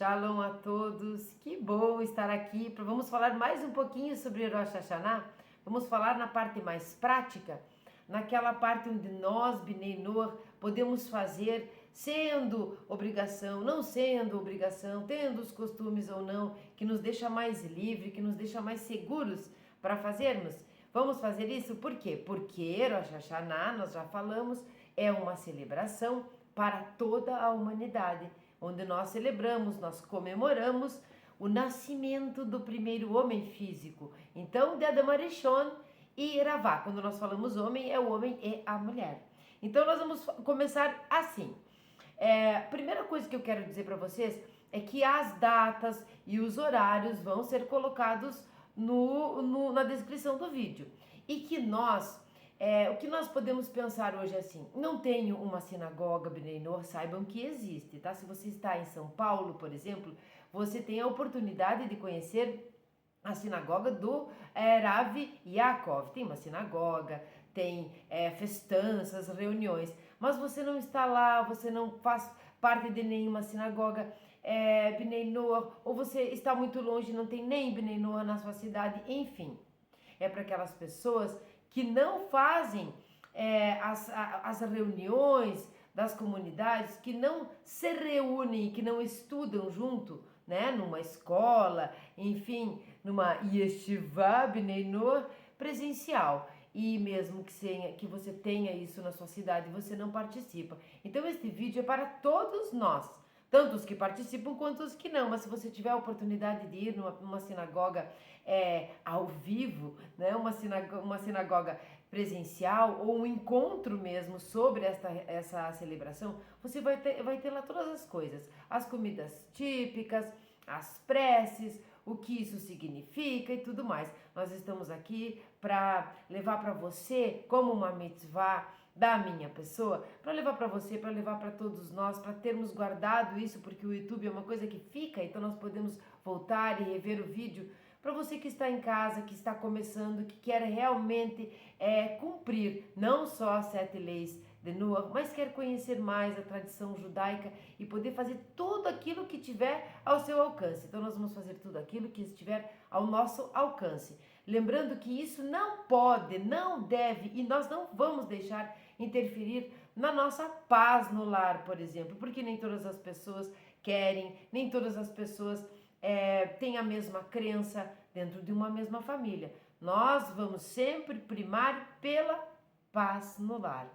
Shalom a todos, que bom estar aqui. Vamos falar mais um pouquinho sobre Rosh Hashanah. Vamos falar na parte mais prática, naquela parte onde nós, Bnei Noach, podemos fazer sendo obrigação, não sendo obrigação, tendo os costumes ou não, que nos deixa mais livre, que nos deixa mais seguros para fazermos. Vamos fazer isso por quê? Porque Rosh Hashanah, nós já falamos, é uma celebração para toda a humanidade, onde nós celebramos, nós comemoramos o nascimento do primeiro homem físico. Então, de Adam Arishon e Ravá. Quando nós falamos homem, é o homem e a mulher. Então, nós vamos começar assim. Primeira coisa que eu quero dizer para vocês é que as datas e os horários vão ser colocados na descrição do vídeo. E que o que nós podemos pensar hoje é assim, não tenho uma sinagoga Bnei Noach, saibam que existe, tá? Se você está em São Paulo, por exemplo, você tem a oportunidade de conhecer a sinagoga do Rav Yaakov. Tem uma sinagoga, tem festanças, reuniões, mas você não está lá, você não faz parte de nenhuma sinagoga Bnei Noach, ou você está muito longe, não tem nem Bnei Noach na sua cidade, enfim. É para aquelas pessoas que não fazem as reuniões das comunidades, que não se reúnem, que não estudam junto, né, numa escola, enfim, numa yeshiva Bnei Noach presencial. E mesmo que você tenha isso na sua cidade, você não participa. Então este vídeo é para todos nós, tanto os que participam quanto os que não. Mas se você tiver a oportunidade de ir numa sinagoga ao vivo, né, uma sinagoga presencial ou um encontro mesmo sobre essa celebração, você vai ter lá todas as coisas, as comidas típicas, as preces, o que isso significa e tudo mais. Nós estamos aqui para levar para você como uma mitzvah da minha pessoa, para levar para você, para levar para todos nós, para termos guardado isso, porque o YouTube é uma coisa que fica, então nós podemos voltar e rever o vídeo. Para você que está em casa, que está começando, que quer realmente cumprir não só as 7 leis de Noach, mas quer conhecer mais a tradição judaica e poder fazer tudo aquilo que tiver ao seu alcance. Então nós vamos fazer tudo aquilo que estiver ao nosso alcance. Lembrando que isso não pode, não deve e nós não vamos deixar interferir na nossa paz no lar, por exemplo, porque nem todas as pessoas querem, nem todas as pessoas têm a mesma crença dentro de uma mesma família. Nós vamos sempre primar pela paz no lar,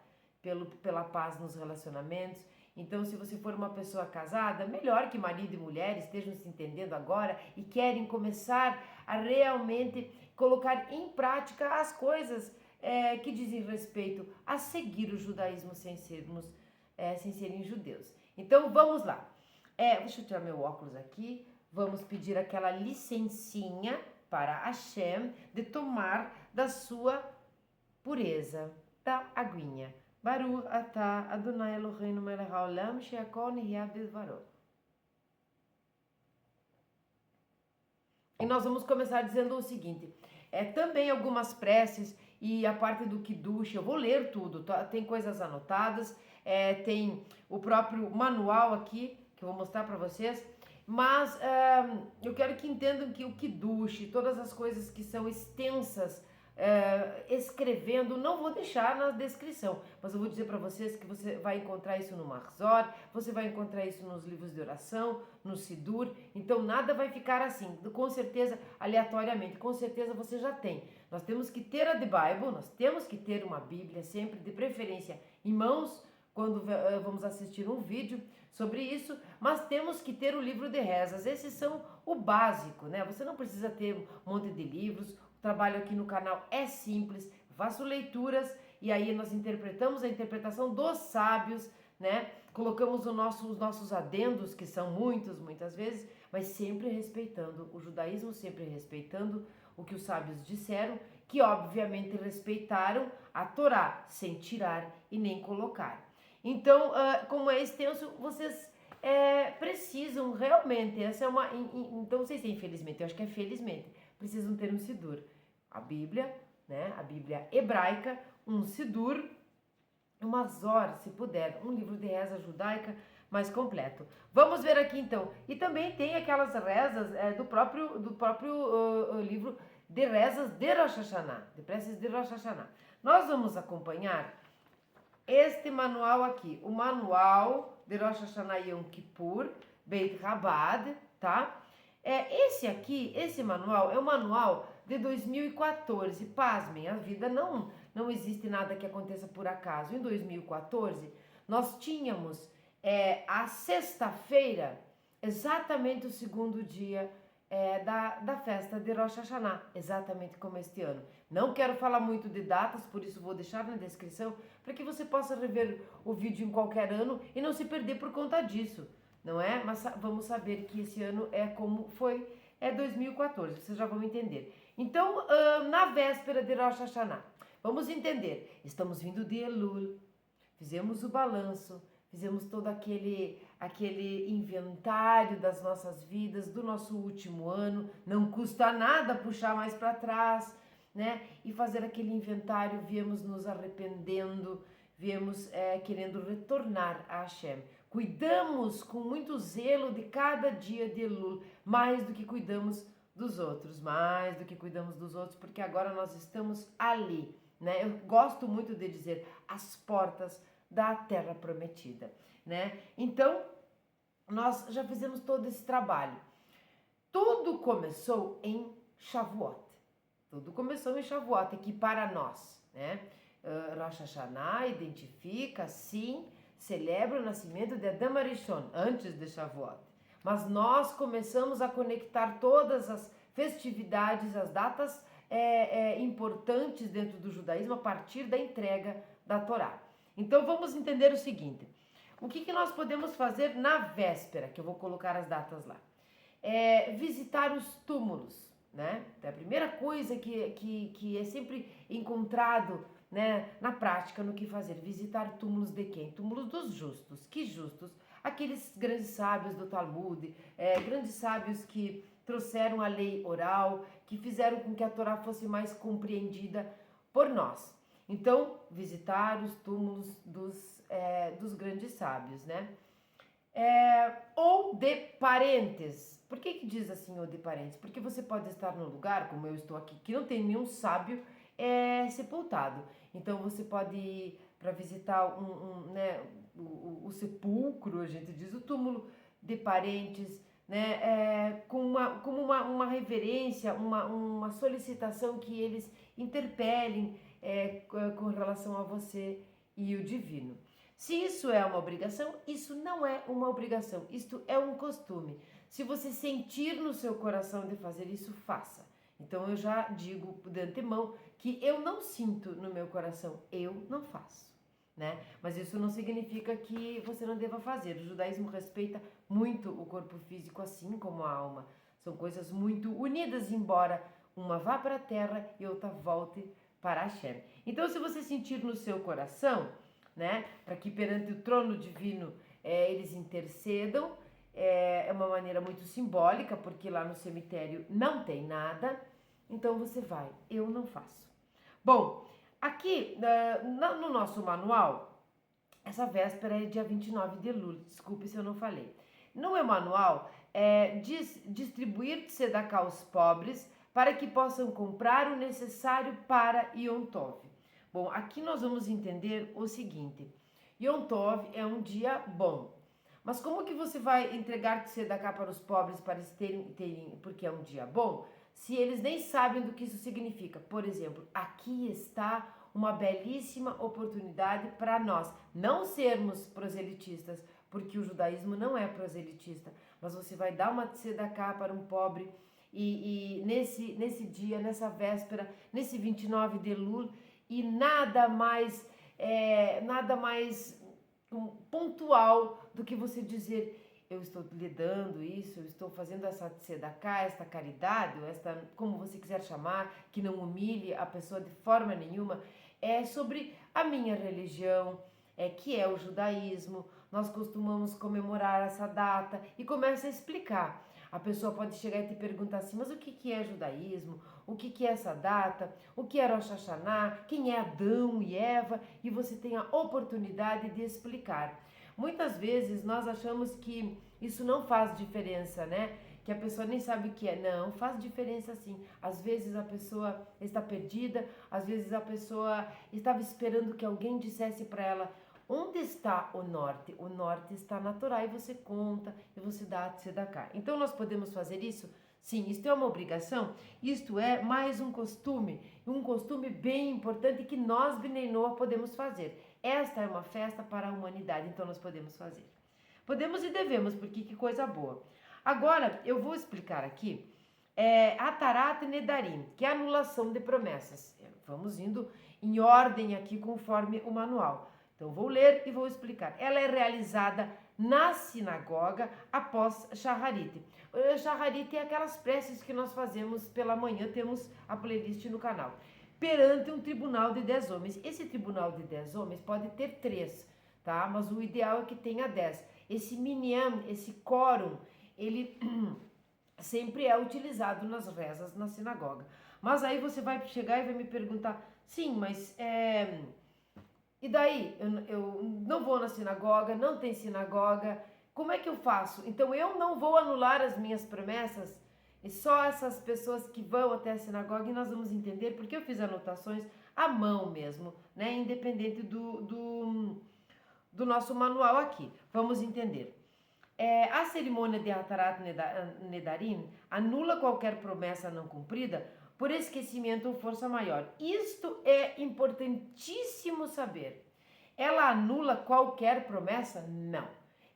pela paz nos relacionamentos. Então, se você for uma pessoa casada, melhor que marido e mulher estejam se entendendo agora e querem começar a realmente colocar em prática as coisas que dizem respeito a seguir o judaísmo sem serem judeus. Então, vamos lá. Deixa eu tirar meu óculos aqui. Vamos pedir aquela licencinha para Hashem de tomar da sua pureza, da aguinha. Baruch atah Adonai Eloheinu melech haolam she'akol nihya bidvaro. E nós vamos começar dizendo o seguinte, também algumas preces e a parte do Kiddush, eu vou ler tudo, tá? Tem coisas anotadas, tem o próprio manual aqui, que eu vou mostrar para vocês, mas eu quero que entendam que o Kiddush, todas as coisas que são extensas, escrevendo, não vou deixar na descrição, mas eu vou dizer para vocês que você vai encontrar isso no Mahzor, você vai encontrar isso nos livros de oração, no Sidur, então nada vai ficar assim, com certeza, aleatoriamente, com certeza você já tem. Nós temos que ter a The Bible, nós temos que ter uma Bíblia, sempre de preferência em mãos, quando vamos assistir um vídeo sobre isso, mas temos que ter o livro de rezas, esses são o básico, né? Você não precisa ter um monte de livros, o trabalho aqui no canal é simples, faço leituras e aí nós interpretamos a interpretação dos sábios, né? Colocamos os nossos adendos, que são muitas vezes, mas sempre respeitando o judaísmo, sempre respeitando o que os sábios disseram, que obviamente respeitaram a Torá, sem tirar e nem colocar. Então, como é extenso, vocês precisam realmente, então não sei se é infelizmente, eu acho que é felizmente, precisam ter um Sidur. A Bíblia, né, a Bíblia hebraica, um Sidur, uma Zor, se puder, um livro de reza judaica, mais completo. Vamos ver aqui então. E também tem aquelas rezas do próprio livro de rezas de Rosh Hashanah, de preces de Rosh Hashanah. Nós vamos acompanhar este manual aqui, o manual de Rosh Hashanah Yom Kippur, Beit Chabad, tá? Esse manual é o manual de 2014. Pasmem, a vida não existe nada que aconteça por acaso. Em 2014, nós tínhamos a sexta-feira, exatamente o segundo dia da festa de Rosh Hashanah, exatamente como este ano. Não quero falar muito de datas, por isso vou deixar na descrição, para que você possa rever o vídeo em qualquer ano e não se perder por conta disso, não é? Mas vamos saber que esse ano é como foi, 2014, vocês já vão entender. Então, na véspera de Rosh Hashanah, vamos entender, estamos vindo de Elul, fizemos o balanço, fizemos todo aquele inventário das nossas vidas, do nosso último ano. Não custa nada puxar mais para trás, né? E fazer aquele inventário, viemos nos arrependendo, viemos querendo retornar a Hashem. Cuidamos com muito zelo de cada dia de Elul, mais do que cuidamos dos outros, porque agora nós estamos ali, né? Eu gosto muito de dizer as portas da terra prometida, né? Então, nós já fizemos todo esse trabalho. Tudo começou em Shavuot. Que para nós, né? Rosh Hashanah identifica, sim, celebra o nascimento de Adam Arishon, antes de Shavuot. Mas nós começamos a conectar todas as festividades, as datas importantes dentro do judaísmo a partir da entrega da Torá. Então vamos entender o seguinte, o que nós podemos fazer na véspera, que eu vou colocar as datas lá? Visitar os túmulos, né? Então, a primeira coisa que é sempre encontrado, né, na prática, no que fazer, visitar túmulos de quem? Túmulos dos justos. Que justos? Aqueles grandes sábios do Talmud, grandes sábios que trouxeram a lei oral, que fizeram com que a Torá fosse mais compreendida por nós. Então, visitar os túmulos dos grandes sábios, né? Ou de parentes. Por que diz assim, ou de parentes? Porque você pode estar num lugar, como eu estou aqui, que não tem nenhum sábio sepultado. Então, você pode ir para visitar o sepulcro, a gente diz, o túmulo de parentes, né? Como uma reverência, uma solicitação que eles interpelem com relação a você e o divino. Se isso é uma obrigação, isso não é uma obrigação, isto é um costume. Se você sentir no seu coração de fazer isso, faça. Então eu já digo de antemão que eu não sinto no meu coração, eu não faço, né? Mas isso não significa que você não deva fazer. O judaísmo respeita muito o corpo físico, assim como a alma. São coisas muito unidas, embora uma vá para a terra e outra volte para Hashem. Então, se você sentir no seu coração, né, para que perante o trono divino eles intercedam, é uma maneira muito simbólica, porque lá no cemitério não tem nada, então você vai. Eu não faço. Bom, aqui no nosso manual, essa véspera é dia 29 de Elul, desculpe se eu não falei. No meu manual, diz distribuir tzedakah aos pobres, para que possam comprar o necessário para Yom Tov. Bom, aqui nós vamos entender o seguinte, Yom Tov é um dia bom, mas como que você vai entregar tzedakah para os pobres para eles terem, porque é um dia bom, se eles nem sabem do que isso significa? Por exemplo, aqui está uma belíssima oportunidade para nós não sermos proselitistas, porque o judaísmo não é proselitista, mas você vai dar uma tzedakah para um pobre, e nesse dia, nessa véspera, nesse 29 de Elul, e nada mais pontual do que você dizer, eu estou lhe dando isso, eu estou fazendo essa tzedakah, esta caridade, como você quiser chamar, que não humilhe a pessoa de forma nenhuma, é sobre a minha religião, que é o judaísmo. Nós costumamos comemorar essa data e começa a explicar. A pessoa pode chegar e te perguntar assim, mas o que é judaísmo? O que é essa data? O que é Rosh Hashanah? Quem é Adão e Eva? E você tem a oportunidade de explicar. Muitas vezes nós achamos que isso não faz diferença, né? Que a pessoa nem sabe o que é. Não, faz diferença sim. Às vezes a pessoa está perdida, às vezes a pessoa estava esperando que alguém dissesse para ela: onde está o norte? O norte está na Torá, e você conta, e você dá tzedakah. Então nós podemos fazer isso? Sim, isto é uma obrigação, isto é mais um costume bem importante que nós, Bnei Noach, podemos fazer. Esta é uma festa para a humanidade, então nós podemos fazer. Podemos e devemos, porque que coisa boa. Agora, eu vou explicar aqui Atarat Nedarim, que é a anulação de promessas. Vamos indo em ordem aqui conforme o manual. Então, vou ler e vou explicar. Ela é realizada na sinagoga após Shacharit. Shacharit é aquelas preces que nós fazemos pela manhã, temos a playlist no canal. Perante um tribunal de 10 homens. Esse tribunal de 10 homens pode ter 3, tá? Mas o ideal é que tenha 10. Esse minyan, esse quórum, ele sempre é utilizado nas rezas na sinagoga. Mas aí você vai chegar e vai me perguntar: sim, mas e daí? Eu não vou na sinagoga, não tem sinagoga, como é que eu faço? Então eu não vou anular as minhas promessas, e só essas pessoas que vão até a sinagoga, e nós vamos entender porque eu fiz anotações à mão mesmo, né? Independente do nosso manual aqui. Vamos entender. A cerimônia de Atarat Nedarim anula qualquer promessa não cumprida por esquecimento ou força maior. Isto é importantíssimo saber. Ela anula qualquer promessa? Não.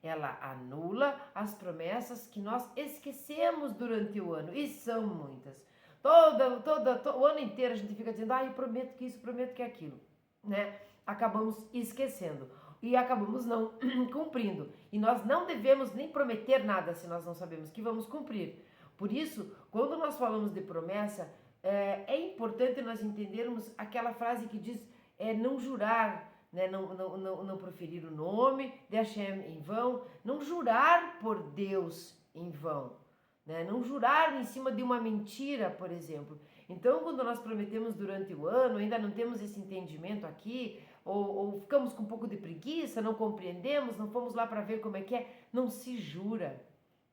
Ela anula as promessas que nós esquecemos durante o ano, e são muitas. O ano inteiro a gente fica dizendo: eu prometo que isso, prometo que aquilo, né? Acabamos esquecendo e acabamos não cumprindo. E nós não devemos nem prometer nada se nós não sabemos que vamos cumprir. Por isso, quando nós falamos de promessa, é importante nós entendermos aquela frase que diz não jurar, né? Não proferir o nome de Hashem em vão, não jurar por Deus em vão, né? Não jurar em cima de uma mentira, por exemplo. Então, quando nós prometemos durante o ano, ainda não temos esse entendimento aqui, ou ficamos com um pouco de preguiça, não compreendemos, não fomos lá para ver como é que é, não se jura,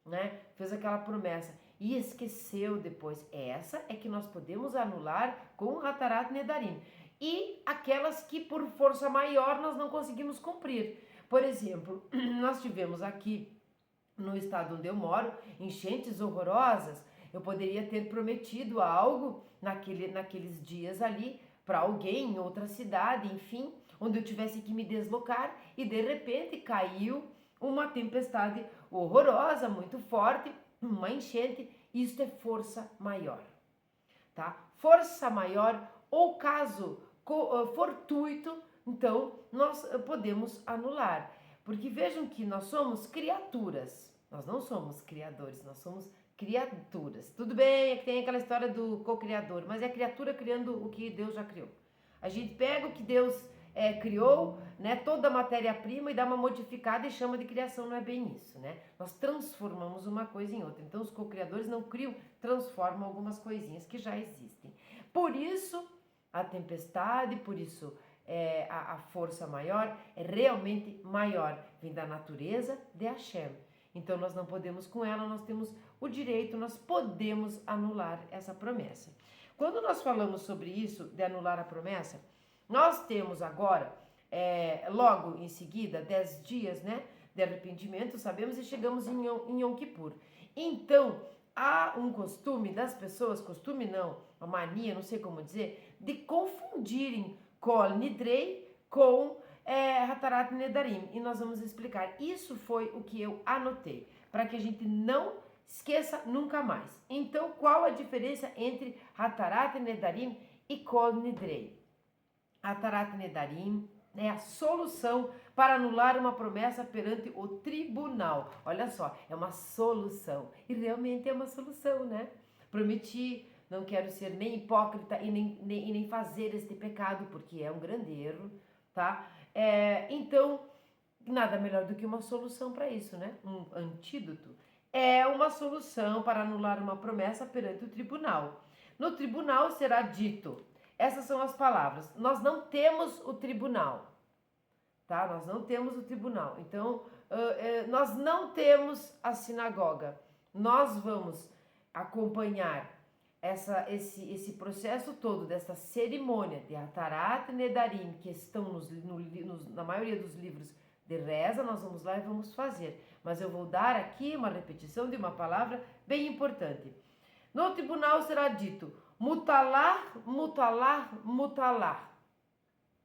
né? Fez aquela promessa e esqueceu depois. Essa é que nós podemos anular com Hatarat Nedarim. E aquelas que por força maior nós não conseguimos cumprir. Por exemplo, nós tivemos aqui no estado onde eu moro enchentes horrorosas. Eu poderia ter prometido algo naqueles dias ali para alguém em outra cidade, enfim, onde eu tivesse que me deslocar, e de repente caiu uma tempestade horrorosa, muito forte, uma enchente. Isto é força maior, tá? Força maior, ou caso fortuito, então nós podemos anular. Porque vejam que nós somos criaturas, nós não somos criadores, nós somos criaturas. Tudo bem, é que tem aquela história do co-criador, mas é a criatura criando o que Deus já criou. A gente pega o que Deus criou, né, toda a matéria-prima, e dá uma modificada e chama de criação. Não é bem isso, né? Nós transformamos uma coisa em outra. Então os co-criadores não criam, transformam algumas coisinhas que já existem. Por isso a tempestade, por isso a força maior é realmente maior, vem da natureza de Hashem. Então nós não podemos com ela, nós temos o direito, nós podemos anular essa promessa. Quando nós falamos sobre isso, de anular a promessa, nós temos agora, logo em seguida, 10 dias, né, de arrependimento, sabemos, e chegamos em Yom Kippur. Então, há um costume das pessoas, costume não, uma mania, não sei como dizer, de confundirem Kol Nidrei com Hatarat Nedarim. E nós vamos explicar. Isso foi o que eu anotei, para que a gente não esqueça nunca mais. Então, qual a diferença entre Hatarat Nedarim e Kol Nidrei? Hatarat Nedarim é a solução para anular uma promessa perante o tribunal. Olha só, é uma solução. E realmente é uma solução, né? Prometi, não quero ser nem hipócrita e nem fazer este pecado, porque é um grande erro, tá? Então, nada melhor do que uma solução para isso, né? Um antídoto. É uma solução para anular uma promessa perante o tribunal. No tribunal será dito: essas são as palavras. Nós não temos o tribunal. tá? Nós não temos o tribunal. Então, nós não temos a sinagoga. Nós vamos acompanhar esse processo todo, dessa cerimônia de Hatarat Nedarim, que estão na maioria dos livros de reza, nós vamos lá e vamos fazer. Mas eu vou dar aqui uma repetição de uma palavra bem importante. No tribunal será dito mutalar, mutalar, mutalar.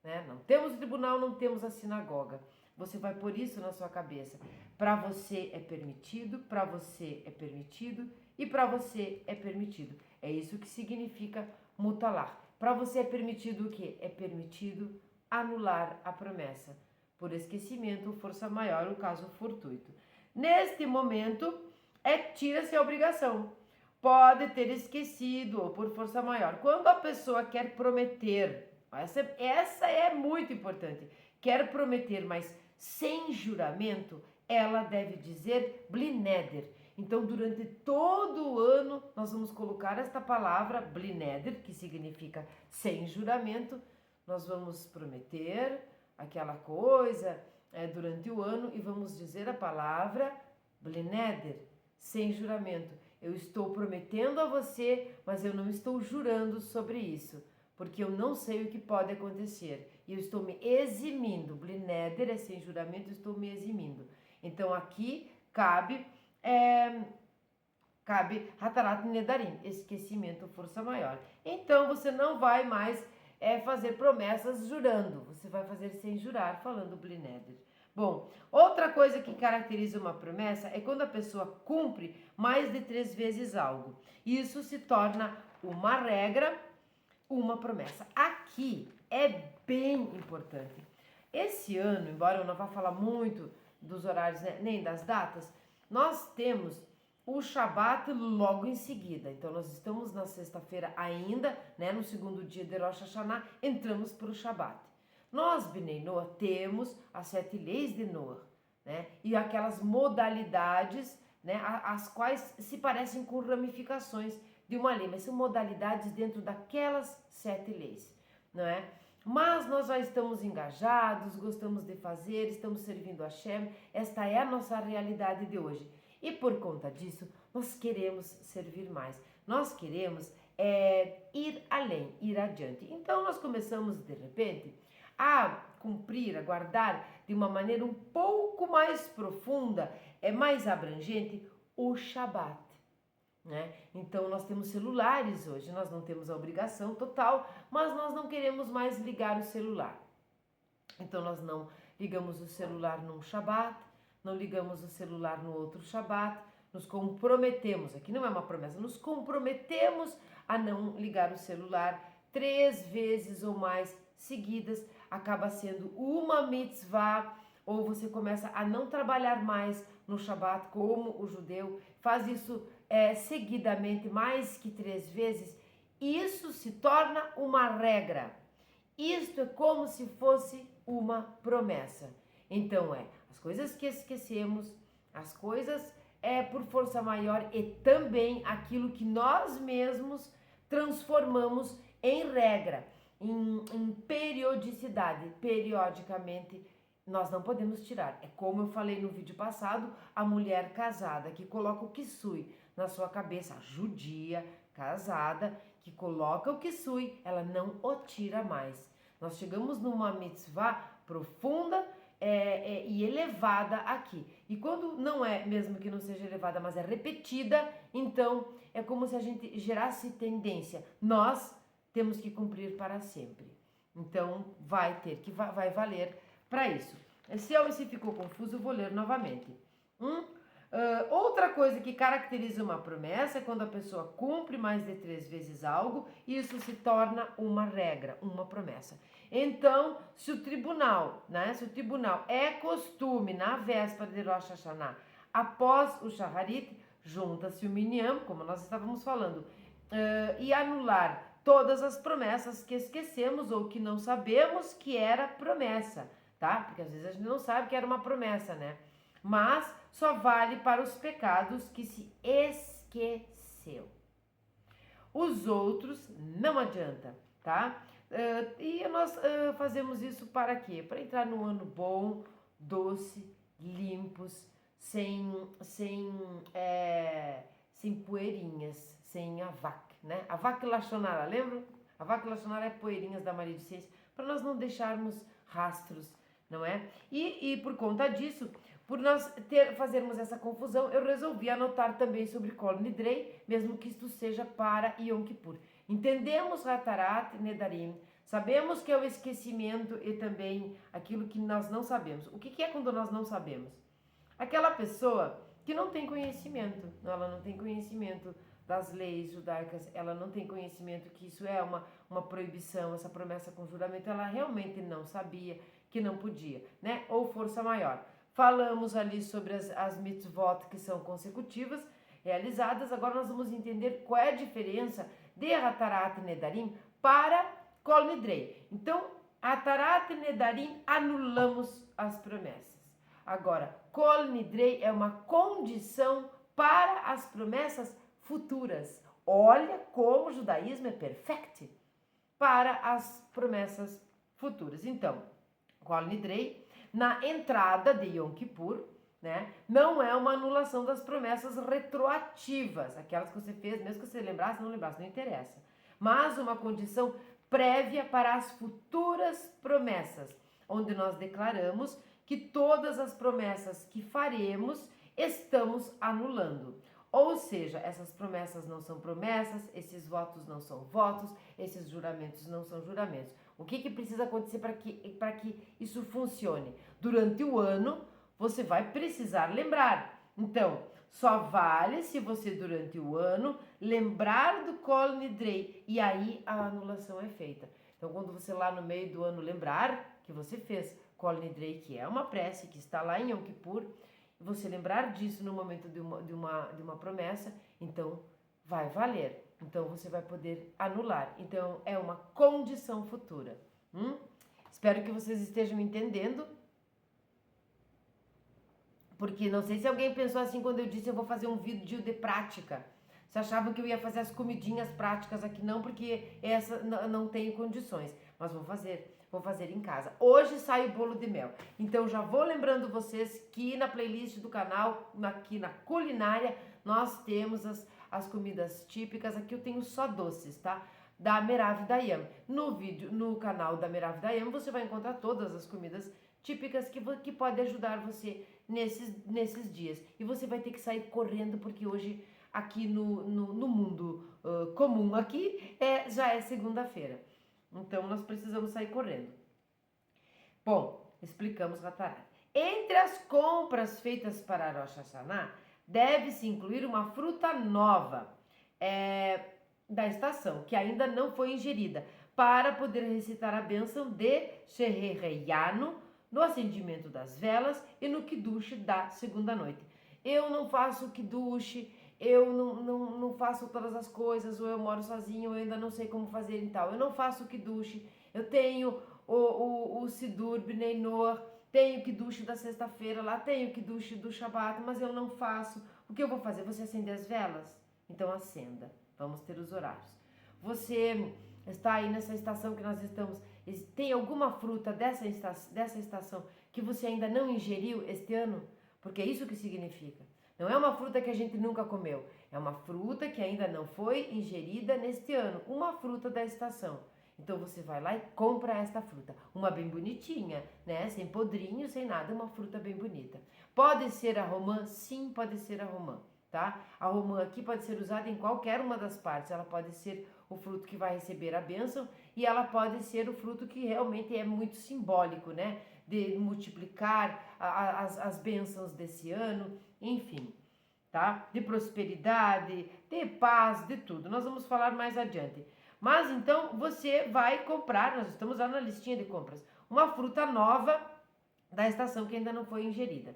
Né? Não temos o tribunal, não temos a sinagoga. Você vai pôr isso na sua cabeça. Para você é permitido, para você é permitido e para você é permitido. É isso que significa mutalar. Para você é permitido o quê? É permitido anular a promessa por esquecimento ou força maior, o caso fortuito. Neste momento, tira-se a obrigação. Pode ter esquecido ou por força maior. Quando a pessoa quer prometer, essa é muito importante, quer prometer, mas sem juramento, ela deve dizer blineder. Então, durante todo o ano, nós vamos colocar esta palavra blineder, que significa sem juramento. Nós vamos prometer aquela coisa durante o ano e vamos dizer a palavra blineder, sem juramento. Eu estou prometendo a você, mas eu não estou jurando sobre isso, porque eu não sei o que pode acontecer. E eu estou me eximindo. Blineder é sem juramento, eu estou me eximindo. Então, aqui cabe Hatarat Nedarim, esquecimento, força maior. Então, você não vai mais fazer promessas jurando, você vai fazer sem jurar, falando blineder. Bom, outra coisa que caracteriza uma promessa é quando a pessoa cumpre mais de 3 vezes algo. Isso se torna uma regra, uma promessa. Aqui é bem importante. Esse ano, embora eu não vá falar muito dos horários, né, nem das datas, nós temos o Shabat logo em seguida. Então, nós estamos na sexta-feira ainda, né, no segundo dia de Rosh Hashanah, entramos para o Shabat. Nós, Bnei Noah, temos as 7 leis de Noah, né, e aquelas modalidades, né, as quais se parecem com ramificações de uma lei, mas são modalidades dentro daquelas 7 leis, não é? Mas nós já estamos engajados, gostamos de fazer, estamos servindo a Hashem, esta é a nossa realidade de hoje. E por conta disso, nós queremos servir mais, nós queremos ir além, ir adiante. Então nós começamos de repente a cumprir, a guardar de uma maneira um pouco mais profunda, mais abrangente, o Shabat. Né? Então nós temos celulares hoje, nós não temos a obrigação total, mas nós não queremos mais ligar o celular. Então nós não ligamos o celular num Shabat, não ligamos o celular no outro Shabat, nos comprometemos, aqui não é uma promessa, nos comprometemos a não ligar o celular 3 vezes ou mais seguidas, acaba sendo uma mitzvah, ou você começa a não trabalhar mais no Shabat como o judeu, faz isso seguidamente mais que 3 vezes, isso se torna uma regra. Isto é como se fosse uma promessa. Então as coisas que esquecemos, as coisas por força maior e também aquilo que nós mesmos transformamos em regra, em periodicidade, periodicamente. Nós não podemos tirar. É como eu falei no vídeo passado, a mulher casada que coloca o kissui na sua cabeça, a judia casada que coloca o kissui, ela não o tira mais. Nós chegamos numa mitzvah profunda e elevada aqui. E quando não é, mesmo que não seja elevada, mas é repetida, então é como se a gente gerasse tendência. Nós temos que cumprir para sempre. Então vai valer para isso. Se ficou confuso, eu vou ler novamente. Outra coisa que caracteriza uma promessa é quando a pessoa cumpre mais de 3 vezes algo, isso se torna uma regra, uma promessa. Então, se o tribunal é costume na véspera de Rosh Hashanah, após o Shacharit, junta-se o Minyan, como nós estávamos falando, e anular todas as promessas que esquecemos ou que não sabemos que era promessa. Tá? Porque às vezes a gente não sabe que era uma promessa, né? Mas só vale para os pecados que se esqueceu. Os outros não adianta, tá? E nós fazemos isso para quê? Para entrar num ano bom, doce, limpos, sem poeirinhas, sem avac, né? Avac lachonara, lembra? Avac lachonara é poeirinhas da maledicência, para nós não deixarmos rastros, não é? E por conta disso, por nós fazermos essa confusão, eu resolvi anotar também sobre Kol Nidrei, mesmo que isto seja para Yom Kippur. Entendemos Hatarat Nedarim, sabemos que é o esquecimento e também aquilo que nós não sabemos. O que é quando nós não sabemos? Aquela pessoa que não tem conhecimento, ela não tem conhecimento das leis judaicas, ela não tem conhecimento que isso é uma proibição, essa promessa com juramento, ela realmente não sabia que não podia, né? Ou força maior. Falamos ali sobre as mitzvot que são consecutivas, realizadas, agora nós vamos entender qual é a diferença de Hatarat Nedarim para Kol Nidrei. Então, Hatarat Nedarim, anulamos as promessas. Agora, Kol Nidrei é uma condição para as promessas futuras. Olha como o judaísmo é perfeito para as promessas futuras. Então, Kol Nidrei, na entrada de Yom Kippur, né, não é uma anulação das promessas retroativas, aquelas que você fez, mesmo que você lembrasse, não lembrasse, não interessa. Mas uma condição prévia para as futuras promessas, onde nós declaramos que todas as promessas que faremos estamos anulando. Ou seja, essas promessas não são promessas, esses votos não são votos, esses juramentos não são juramentos. O que precisa acontecer para que isso funcione? Durante o ano, você vai precisar lembrar. Então, só vale se você durante o ano lembrar do Kol Nidrei e aí a anulação é feita. Então, quando você lá no meio do ano lembrar que você fez Kol Nidrei, que é uma prece que está lá em Yom Kippur, você lembrar disso no momento de uma promessa, então vai valer. Então você vai poder anular. Então é uma condição futura. Espero que vocês estejam entendendo. Porque não sei se alguém pensou assim quando eu disse eu vou fazer um vídeo de prática. Você achava que eu ia fazer as comidinhas práticas aqui? Não, porque essa não tenho condições. Mas vou fazer em casa. Hoje sai o bolo de mel. Então já vou lembrando vocês que na playlist do canal, aqui na culinária, nós temos as comidas típicas. Aqui eu tenho só doces, tá? Da Merav Dayam. No canal da Merav Dayam você vai encontrar todas as comidas típicas que podem ajudar você nesses dias. E você vai ter que sair correndo porque hoje aqui no mundo comum aqui já é segunda-feira. Então, nós precisamos sair correndo. Bom, explicamos Hatarat. Entre as compras feitas para Rosh Hashanah, deve-se incluir uma fruta nova da estação, que ainda não foi ingerida, para poder recitar a bênção de Shehereyanu, no acendimento das velas e no Kiddush da segunda noite. Eu não faço Kiddush, eu não faço todas as coisas, ou eu moro sozinho, ou eu ainda não sei como fazer e tal. Eu não faço Kiddush, eu tenho o Sidur Bnei Noach, tenho Kiddush da sexta-feira, lá tenho Kiddush do Shabat, mas eu não faço. O que eu vou fazer? Você acender as velas? Então acenda, vamos ter os horários. Você está aí nessa estação que nós estamos, tem alguma fruta dessa estação que você ainda não ingeriu este ano? Porque é isso que significa. Não é uma fruta que a gente nunca comeu, é uma fruta que ainda não foi ingerida neste ano, uma fruta da estação. Então você vai lá e compra esta fruta, uma bem bonitinha, né? Sem podrinho, sem nada, uma fruta bem bonita. Pode ser a romã? Sim, pode ser a romã, tá? A romã aqui pode ser usada em qualquer uma das partes, ela pode ser o fruto que vai receber a bênção e ela pode ser o fruto que realmente é muito simbólico, né? De multiplicar as bênçãos desse ano, enfim, tá? De prosperidade, de paz, de tudo. Nós vamos falar mais adiante. Mas então você vai comprar, nós estamos lá na listinha de compras, uma fruta nova da estação que ainda não foi ingerida.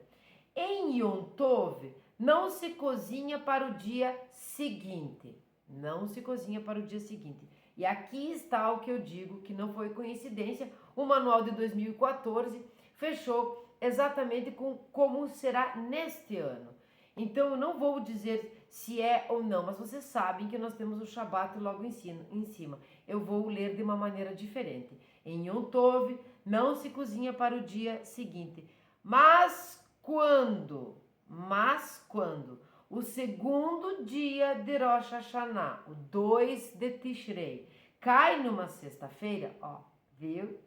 Em Yom Tov, não se cozinha para o dia seguinte. Não se cozinha para o dia seguinte. E aqui está o que eu digo, que não foi coincidência. O manual de 2014 fechou exatamente com como será neste ano. Então eu não vou dizer se é ou não, mas vocês sabem que nós temos o Shabat logo em cima. eu vou ler de uma maneira diferente. Em Yom Tov, não se cozinha para o dia seguinte. Mas quando o segundo dia de Rosh Hashanah, o 2 de Tishrei, cai numa sexta-feira, ó, viu?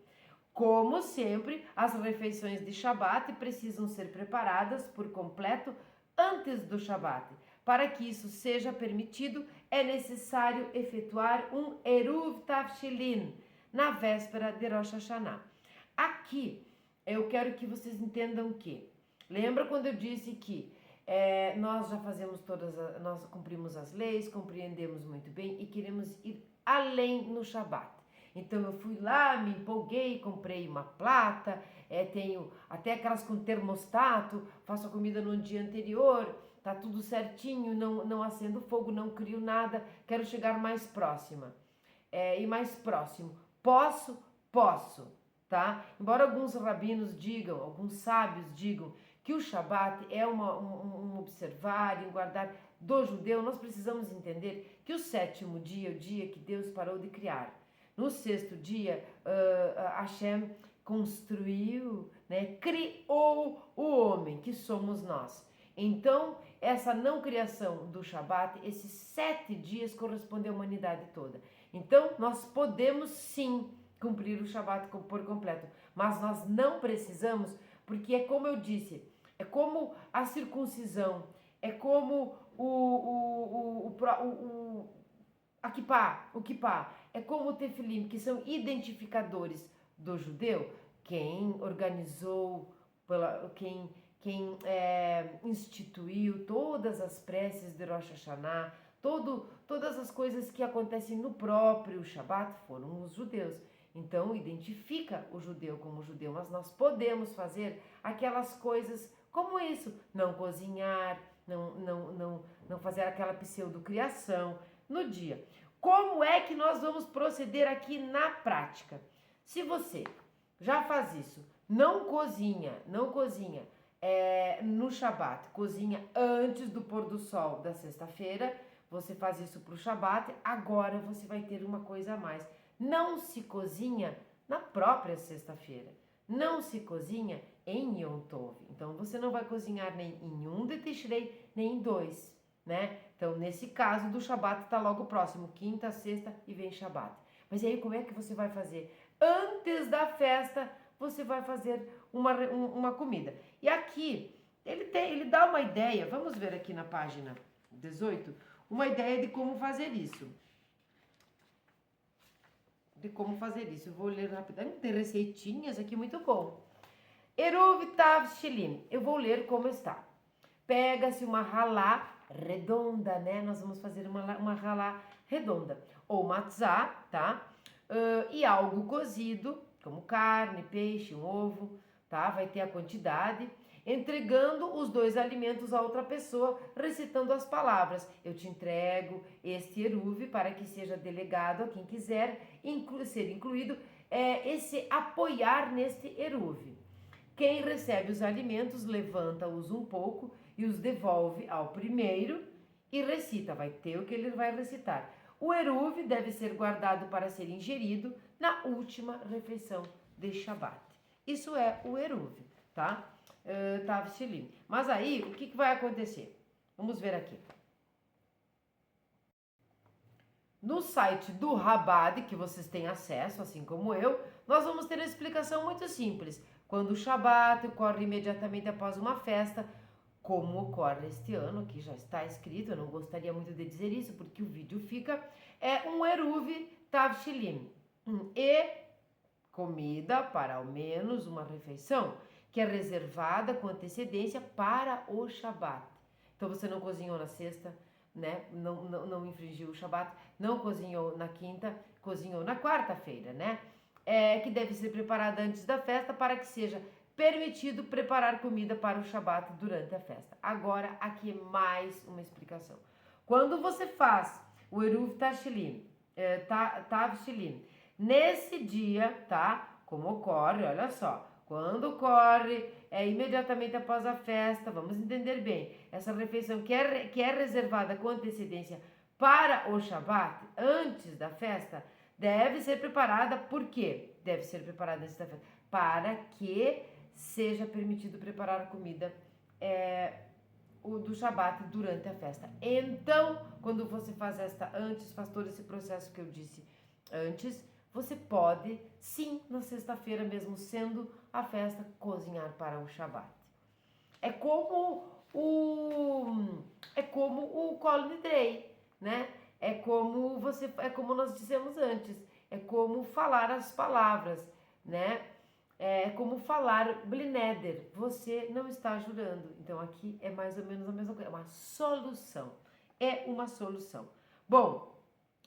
Como sempre, as refeições de Shabat precisam ser preparadas por completo antes do Shabat. Para que isso seja permitido, é necessário efetuar um Eruv Tavshilin na véspera de Rosh Hashanah. Aqui, eu quero que vocês entendam que, lembra quando eu disse que nós já fazemos nós cumprimos as leis, compreendemos muito bem e queremos ir além no Shabat. Então eu fui lá, me empolguei, comprei uma plata, tenho até aquelas com termostato, faço a comida no dia anterior, tá tudo certinho, não acendo fogo, não crio nada, quero chegar mais próxima. E mais próximo. Posso, tá? Embora alguns rabinos digam, alguns sábios digam que o Shabat é um observar e um guardar do judeu, nós precisamos entender que o sétimo dia, o dia que Deus parou de criar, no sexto dia, Hashem construiu, né, criou o homem, que somos nós. Então, essa não criação do Shabat, esses 7 dias correspondem à humanidade toda. Então, nós podemos sim cumprir o Shabat por completo, mas nós não precisamos, porque é como eu disse, é como a circuncisão, é como o kippah, é como o tefilim, que são identificadores do judeu. Quem organizou, quem instituiu todas as preces de Rosh Hashanah, todas as coisas que acontecem no próprio Shabat foram os judeus. Então, identifica o judeu como judeu, mas nós podemos fazer aquelas coisas como isso, não cozinhar, não fazer aquela pseudocriação no dia. Como é que nós vamos proceder aqui na prática? Se você já faz isso, não cozinha no Shabat, cozinha antes do pôr do sol da sexta-feira, você faz isso para o Shabat, agora você vai ter uma coisa a mais. Não se cozinha na própria sexta-feira, não se cozinha em Yom Tov. Então você não vai cozinhar nem em 1 de Tishrei, nem em 2, né? Então nesse caso do Shabat está logo próximo, quinta, sexta e vem Shabat. Mas aí como é que você vai fazer? Antes da festa você vai fazer uma comida. E aqui ele dá uma ideia, vamos ver aqui na página 18, uma ideia de como fazer isso. Eu vou ler rapidamente, tem receitinhas aqui muito bom. Eruv Tavshilin, eu vou ler como está. Pega-se uma ralá redonda, né? Nós vamos fazer uma ralá redonda. Ou matzá, tá? E algo cozido, como carne, peixe, um ovo, tá? Vai ter a quantidade. Entregando os 2 alimentos a outra pessoa, recitando as palavras: eu te entrego este eruv para que seja delegado a quem quiser ser incluído, esse apoiar neste eruv. Quem recebe os alimentos levanta-os um pouco e os devolve ao primeiro e recita, vai ter o que ele vai recitar. O eruv deve ser guardado para ser ingerido na última refeição de Shabat. Isso é o eruv, tá? Tavshilin. Mas aí, o que vai acontecer? Vamos ver aqui. No site do Rabad, que vocês têm acesso, assim como eu, nós vamos ter uma explicação muito simples. Quando o Shabat ocorre imediatamente após uma festa, como ocorre este ano, que já está escrito, eu não gostaria muito de dizer isso, porque o vídeo fica, um Eruv Tavshilin. E comida para ao menos uma refeição, que é reservada com antecedência para o Shabat. Então você não cozinhou na sexta, né? Não infringiu o Shabat, não cozinhou na quinta, cozinhou na quarta-feira, né? Que deve ser preparada antes da festa para que seja permitido preparar comida para o Shabat durante a festa. Agora, aqui mais uma explicação. Quando você faz o Eruv Tavshilin, nesse dia, tá? Como ocorre, olha só, quando ocorre imediatamente após a festa, vamos entender bem, essa refeição que é reservada com antecedência para o Shabat, antes da festa, Deve ser preparada por quê? Deve ser preparada nesta festa. Para que seja permitido preparar a comida do Shabat durante a festa. Então, quando você faz faz todo esse processo que eu disse antes, você pode, sim, na sexta-feira, mesmo sendo a festa, cozinhar para o Shabat. É como o Kol Nidrei, né? É como nós dissemos antes, é como falar as palavras, né? É como falar Blineder, você não está jurando. Então aqui é mais ou menos a mesma coisa, é uma solução. É uma solução. Bom,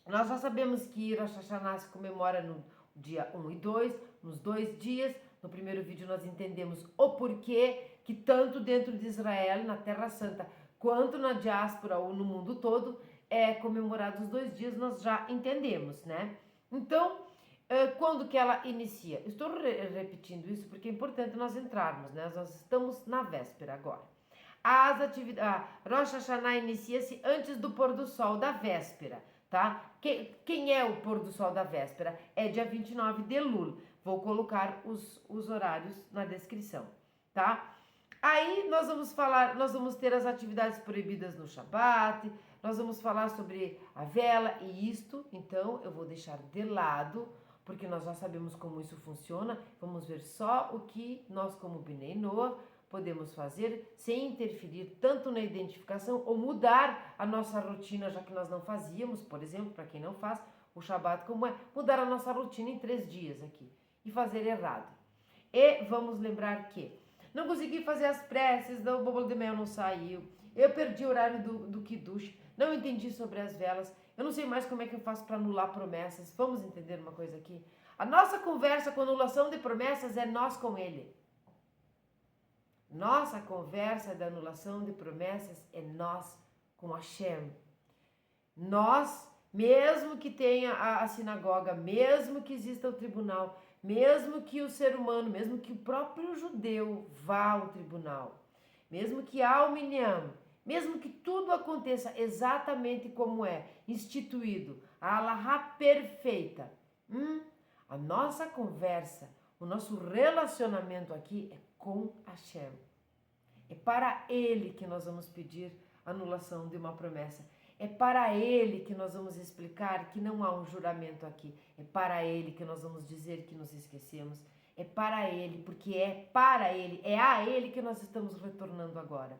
nós já sabemos que Rosh Hashanah se comemora no dia 1 e 2, nos 2 dias. No primeiro vídeo nós entendemos o porquê que tanto dentro de Israel, na Terra Santa, quanto na diáspora ou no mundo todo, é comemorado os 2 dias, nós já entendemos, né? Então, quando que ela inicia? Estou repetindo isso porque é importante nós entrarmos, né? Nós estamos na véspera agora. Rosh Hashanah inicia-se antes do pôr do sol da véspera, tá? Quem é o pôr do sol da véspera? É dia 29 de Elul. Vou colocar os horários na descrição, tá? Aí nós vamos ter as atividades proibidas no Shabat, nós vamos falar sobre a vela e isto, então eu vou deixar de lado, porque nós já sabemos como isso funciona. Vamos ver só o que nós, como Bnei Noach, podemos fazer sem interferir tanto na identificação ou mudar a nossa rotina, já que nós não fazíamos, por exemplo, para quem não faz, o Shabat como é, mudar a nossa rotina em 3 dias aqui e fazer errado. E vamos lembrar que não consegui fazer as preces, o bolo de mel não saiu, eu perdi o horário do Kiddush, não entendi sobre as velas, eu não sei mais como é que eu faço para anular promessas. Vamos entender uma coisa aqui? A nossa conversa com anulação de promessas é nós com ele. Nossa conversa de anulação de promessas é nós com Hashem. Nós, mesmo que tenha a sinagoga, mesmo que exista o tribunal, mesmo que o ser humano, mesmo que o próprio judeu vá ao tribunal, mesmo que há o minyan, mesmo que tudo aconteça exatamente como é instituído, a Alahá perfeita, a nossa conversa, o nosso relacionamento aqui é com Hashem. É para Ele que nós vamos pedir anulação de uma promessa. É para Ele que nós vamos explicar que não há um juramento aqui. É para Ele que nós vamos dizer que nos esquecemos. É para Ele, porque é para Ele, é a Ele que nós estamos retornando agora.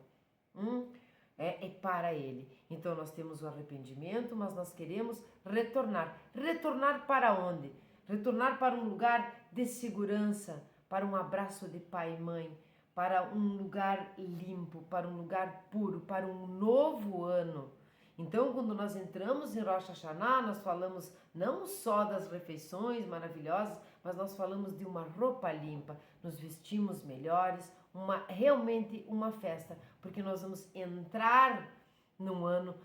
É para Ele. Então nós temos o arrependimento, mas nós queremos retornar. Retornar para onde? Retornar para um lugar de segurança, para um abraço de pai e mãe, para um lugar limpo, para um lugar puro, para um novo ano. Então, quando nós entramos em Rosh Hashanah, nós falamos não só das refeições maravilhosas, mas nós falamos de uma roupa limpa, nos vestimos melhores, realmente uma festa, porque nós vamos entrar num ano,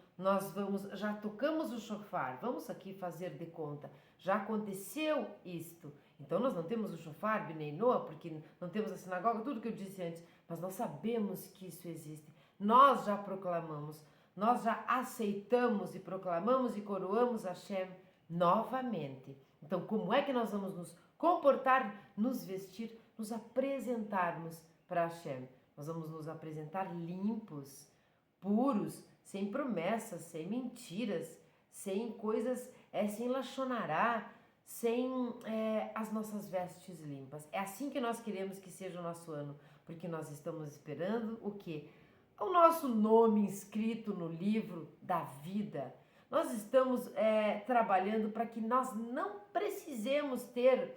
já tocamos o shofar, vamos aqui fazer de conta, já aconteceu isto. Então nós não temos o shofar, Bnei Noach, porque não temos a sinagoga, tudo que eu disse antes, mas nós sabemos que isso existe, nós já proclamamos, nós já aceitamos e proclamamos e coroamos Hashem novamente. Então, como é que nós vamos nos comportar, nos vestir, nos apresentarmos para Hashem? Nós vamos nos apresentar limpos, puros, sem promessas, sem mentiras, sem coisas, sem lachonará, sem as nossas vestes limpas. É assim que nós queremos que seja o nosso ano, porque nós estamos esperando o quê? O nosso nome inscrito no livro da vida. Nós estamos trabalhando para que nós não precisemos ter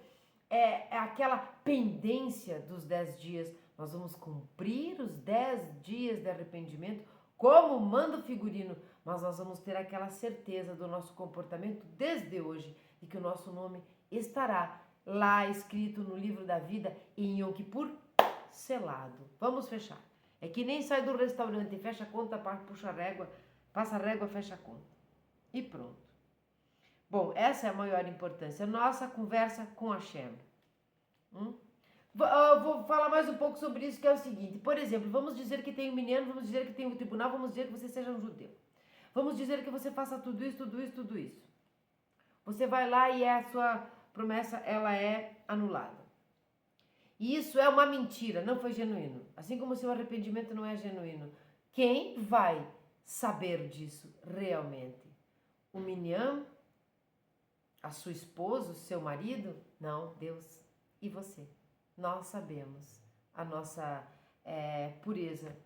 aquela pendência dos 10 dias. Nós vamos cumprir os 10 dias de arrependimento como manda o figurino, mas nós vamos ter aquela certeza do nosso comportamento desde hoje e que o nosso nome estará lá escrito no livro da vida e em Yom Kippur selado. Vamos fechar. É que nem sai do restaurante, fecha a conta, puxa a régua, passa a régua, fecha a conta. E pronto. Bom, essa é a maior importância, nossa conversa com Hashem. Vou falar mais um pouco sobre isso, que é o seguinte. Por exemplo, vamos dizer que tem um minyan, vamos dizer que tem um tribunal, vamos dizer que você seja um judeu. Vamos dizer que você faça tudo isso, tudo isso, tudo isso. você vai lá e a sua promessa ela é anulada. E isso é uma mentira, não foi genuíno. Assim como o seu arrependimento não é genuíno. Quem vai saber disso realmente? O Miniam? A sua esposa, o seu marido? Não, Deus e você. Nós sabemos a nossa pureza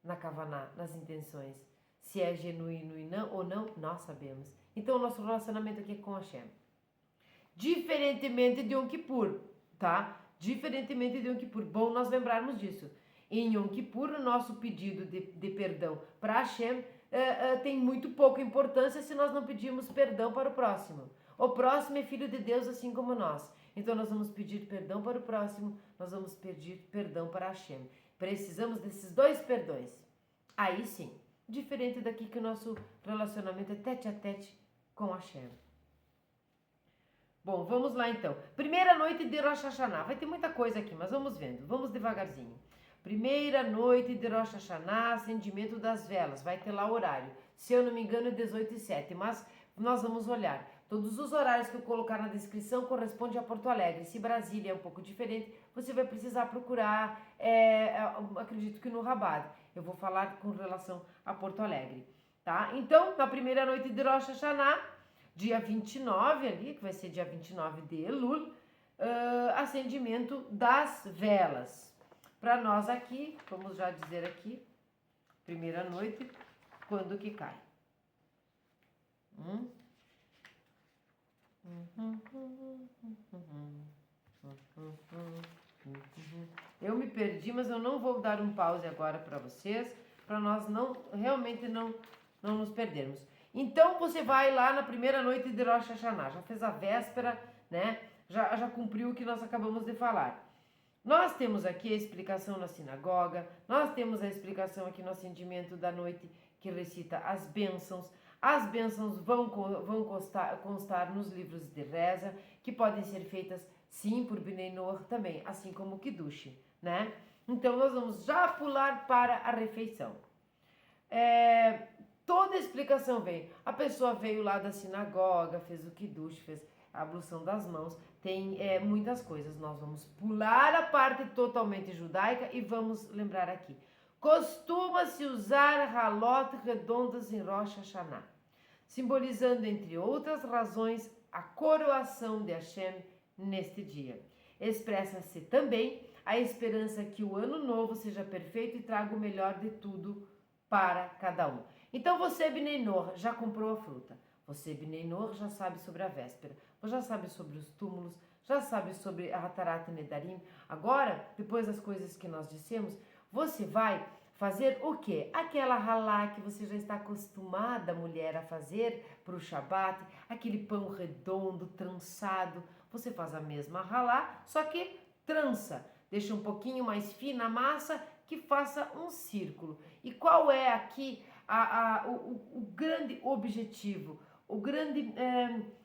na kavaná, nas intenções. Se é genuíno e não, ou não, nós sabemos. Então o nosso relacionamento aqui é com Hashem. Diferentemente de Yom Kippur, tá? Diferentemente de Yom Kippur. Bom nós lembrarmos disso. Em Yom Kippur, o nosso pedido de perdão para Hashem tem muito pouca importância se nós não pedimos perdão para o próximo. O próximo é filho de Deus assim como nós. Então nós vamos pedir perdão para o próximo, nós vamos pedir perdão para Hashem. Precisamos desses dois perdões. Aí sim, diferente daqui que o nosso relacionamento é tete a tete com Hashem. Bom, vamos lá então. Primeira noite de Rosh Hashanah. Vai ter muita coisa aqui, mas vamos vendo. Vamos devagarzinho. Primeira noite de Rosh Hashanah, acendimento das velas. Vai ter lá o horário. Se eu não me engano é 18h07, mas nós vamos olhar. Todos os horários que eu colocar na descrição correspondem a Porto Alegre. Se Brasília é um pouco diferente, você vai precisar procurar, acredito que no Rabat. Eu vou falar com relação a Porto Alegre, tá? Então, na primeira noite de Rosh Hashanah, dia 29 ali, que vai ser dia 29 de Elul, acendimento das velas. Para nós aqui, vamos já dizer aqui, primeira noite, quando que cai? Eu me perdi, mas eu não vou dar um pause agora para vocês, para nós realmente não nos perdermos. Então você vai lá na primeira noite de Rosh Hashanah, já fez a véspera, né? Já cumpriu o que nós acabamos de falar. Nós temos aqui a explicação na sinagoga, nós temos a explicação aqui no acendimento da noite que recita as bênçãos. As bênçãos vão constar nos livros de reza, que podem ser feitas sim por Bnei Noach também, assim como o Kiddush, né? Então nós vamos já pular para a refeição. Toda a explicação vem. A pessoa veio lá da sinagoga, fez o Kiddush, fez a ablução das mãos, tem muitas coisas. Nós vamos pular a parte totalmente judaica e vamos lembrar aqui. Costuma-se usar halot redondas em Rosh Hashanah, simbolizando, entre outras razões, a coroação de Hashem neste dia. Expressa-se também a esperança que o ano novo seja perfeito e traga o melhor de tudo para cada um. Então você, Bnei Noach, já comprou a fruta. Você, Bnei Noach, já sabe sobre a véspera. Você já sabe sobre os túmulos, já sabe sobre a Hatarat Nedarim. Agora, depois das coisas que nós dissemos, você vai fazer o quê? Aquela halá que você já está acostumada, mulher, a fazer para o Shabat, aquele pão redondo, trançado. Você faz a mesma halá, só que trança. Deixa um pouquinho mais fina a massa, que faça um círculo. E qual é aqui o grande objetivo, o grande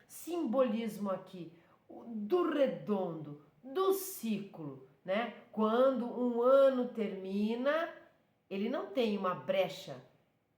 simbolismo aqui do redondo, do ciclo, né? Quando um ano termina, ele não tem uma brecha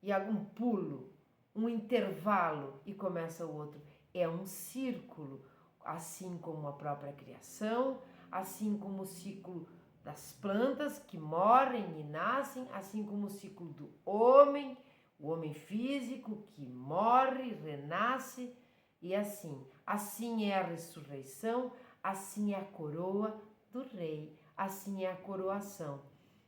e algum pulo, um intervalo e começa o outro. É um círculo, assim como a própria criação, assim como o ciclo das plantas que morrem e nascem, assim como o ciclo do homem, o homem físico que morre, renasce, e assim é a ressurreição, assim é a coroa do rei, assim é a coroação,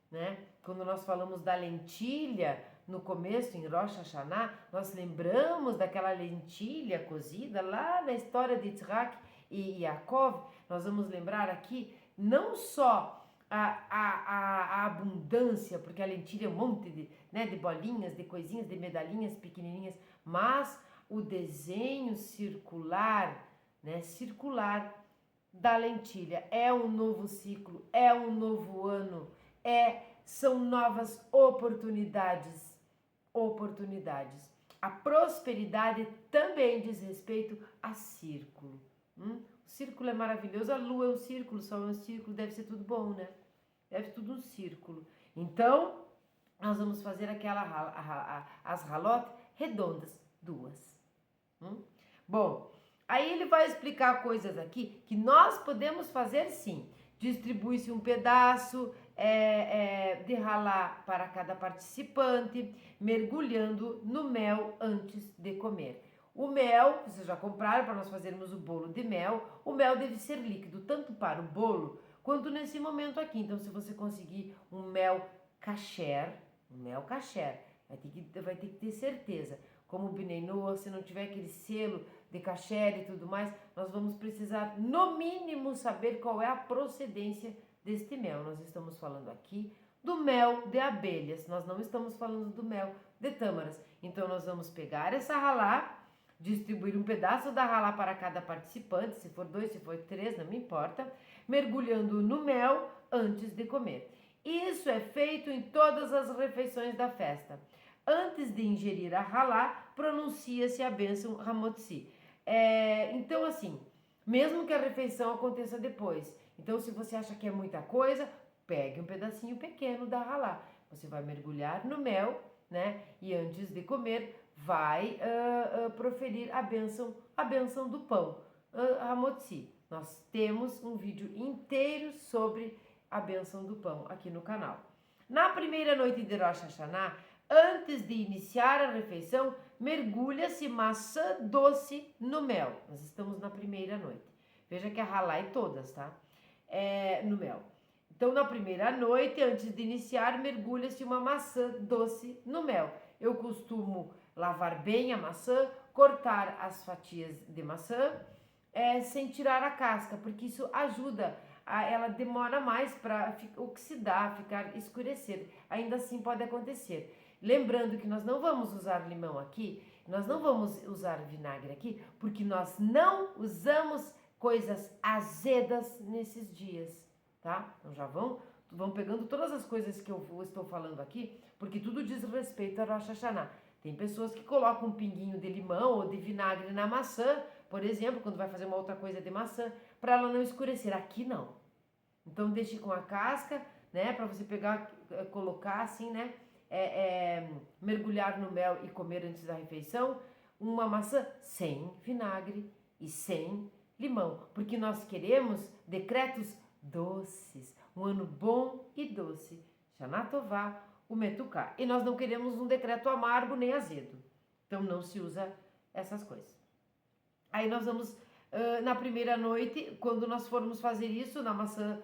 né? Quando nós falamos da lentilha no começo, em Rosh Hashanah, nós lembramos daquela lentilha cozida lá na história de Yitzhak e Yaakov. Nós vamos lembrar aqui não só a abundância, porque a lentilha é um monte de bolinhas, de coisinhas, de medalhinhas pequenininhas, mas o desenho circular, né, circular da lentilha. É um novo ciclo, é um novo ano, são novas oportunidades. A prosperidade também diz respeito a círculo. O círculo é maravilhoso, a lua é um círculo, o sol é um círculo, deve ser tudo bom, né? Deve ser tudo um círculo. Então, nós vamos fazer as halot redondas, duas. Bom, Aí ele vai explicar coisas aqui que nós podemos fazer sim. Distribui-se um pedaço de ralá para cada participante, mergulhando no mel antes de comer. O mel, vocês já compraram para nós fazermos o bolo de mel, o mel deve ser líquido, tanto para o bolo quanto nesse momento aqui. Então, se você conseguir um mel kasher, vai ter que ter certeza. Como o Bnei Noach, se não tiver aquele selo de kasher e tudo mais, nós vamos precisar, no mínimo, saber qual é a procedência deste mel. Nós estamos falando aqui do mel de abelhas, nós não estamos falando do mel de tâmaras. Então, nós vamos pegar essa ralá, distribuir um pedaço da ralá para cada participante, se for 2, se for 3, não me importa, mergulhando no mel antes de comer. Isso é feito em todas as refeições da festa. Antes de ingerir a ralá, pronuncia-se a bênção Hamotzi. Então, assim, mesmo que a refeição aconteça depois. Então, se você acha que é muita coisa, pegue um pedacinho pequeno da ralá. Você vai mergulhar no mel, né? E antes de comer, vai proferir a bênção do pão, Hamotzi. Nós temos um vídeo inteiro sobre a bênção do pão aqui no canal. Na primeira noite de Rosh Hashanah, antes de iniciar a refeição, mergulha-se maçã doce no mel. Nós estamos na primeira noite. Veja que a ralá é todas, tá? No mel. Então, na primeira noite, antes de iniciar, mergulha-se uma maçã doce no mel. Eu costumo lavar bem a maçã, cortar as fatias de maçã sem tirar a casca, porque isso ajuda, ela demora mais para oxidar, escurecer. Ainda assim pode acontecer. Lembrando que nós não vamos usar limão aqui, nós não vamos usar vinagre aqui, porque nós não usamos coisas azedas nesses dias, tá? Então já vão pegando todas as coisas que eu estou falando aqui, porque tudo diz respeito a Rosh Hashanah. Tem pessoas que colocam um pinguinho de limão ou de vinagre na maçã, por exemplo, quando vai fazer uma outra coisa de maçã, para ela não escurecer. Aqui não. Então deixe com a casca, né, para você pegar, colocar assim, né, mergulhar no mel e comer antes da refeição, uma maçã sem vinagre e sem limão, porque nós queremos decretos doces, um ano bom e doce, Shana Tová, o Metuká. E nós não queremos um decreto amargo nem azedo, então não se usa essas coisas. Aí nós vamos, na primeira noite, quando nós formos fazer isso, na maçã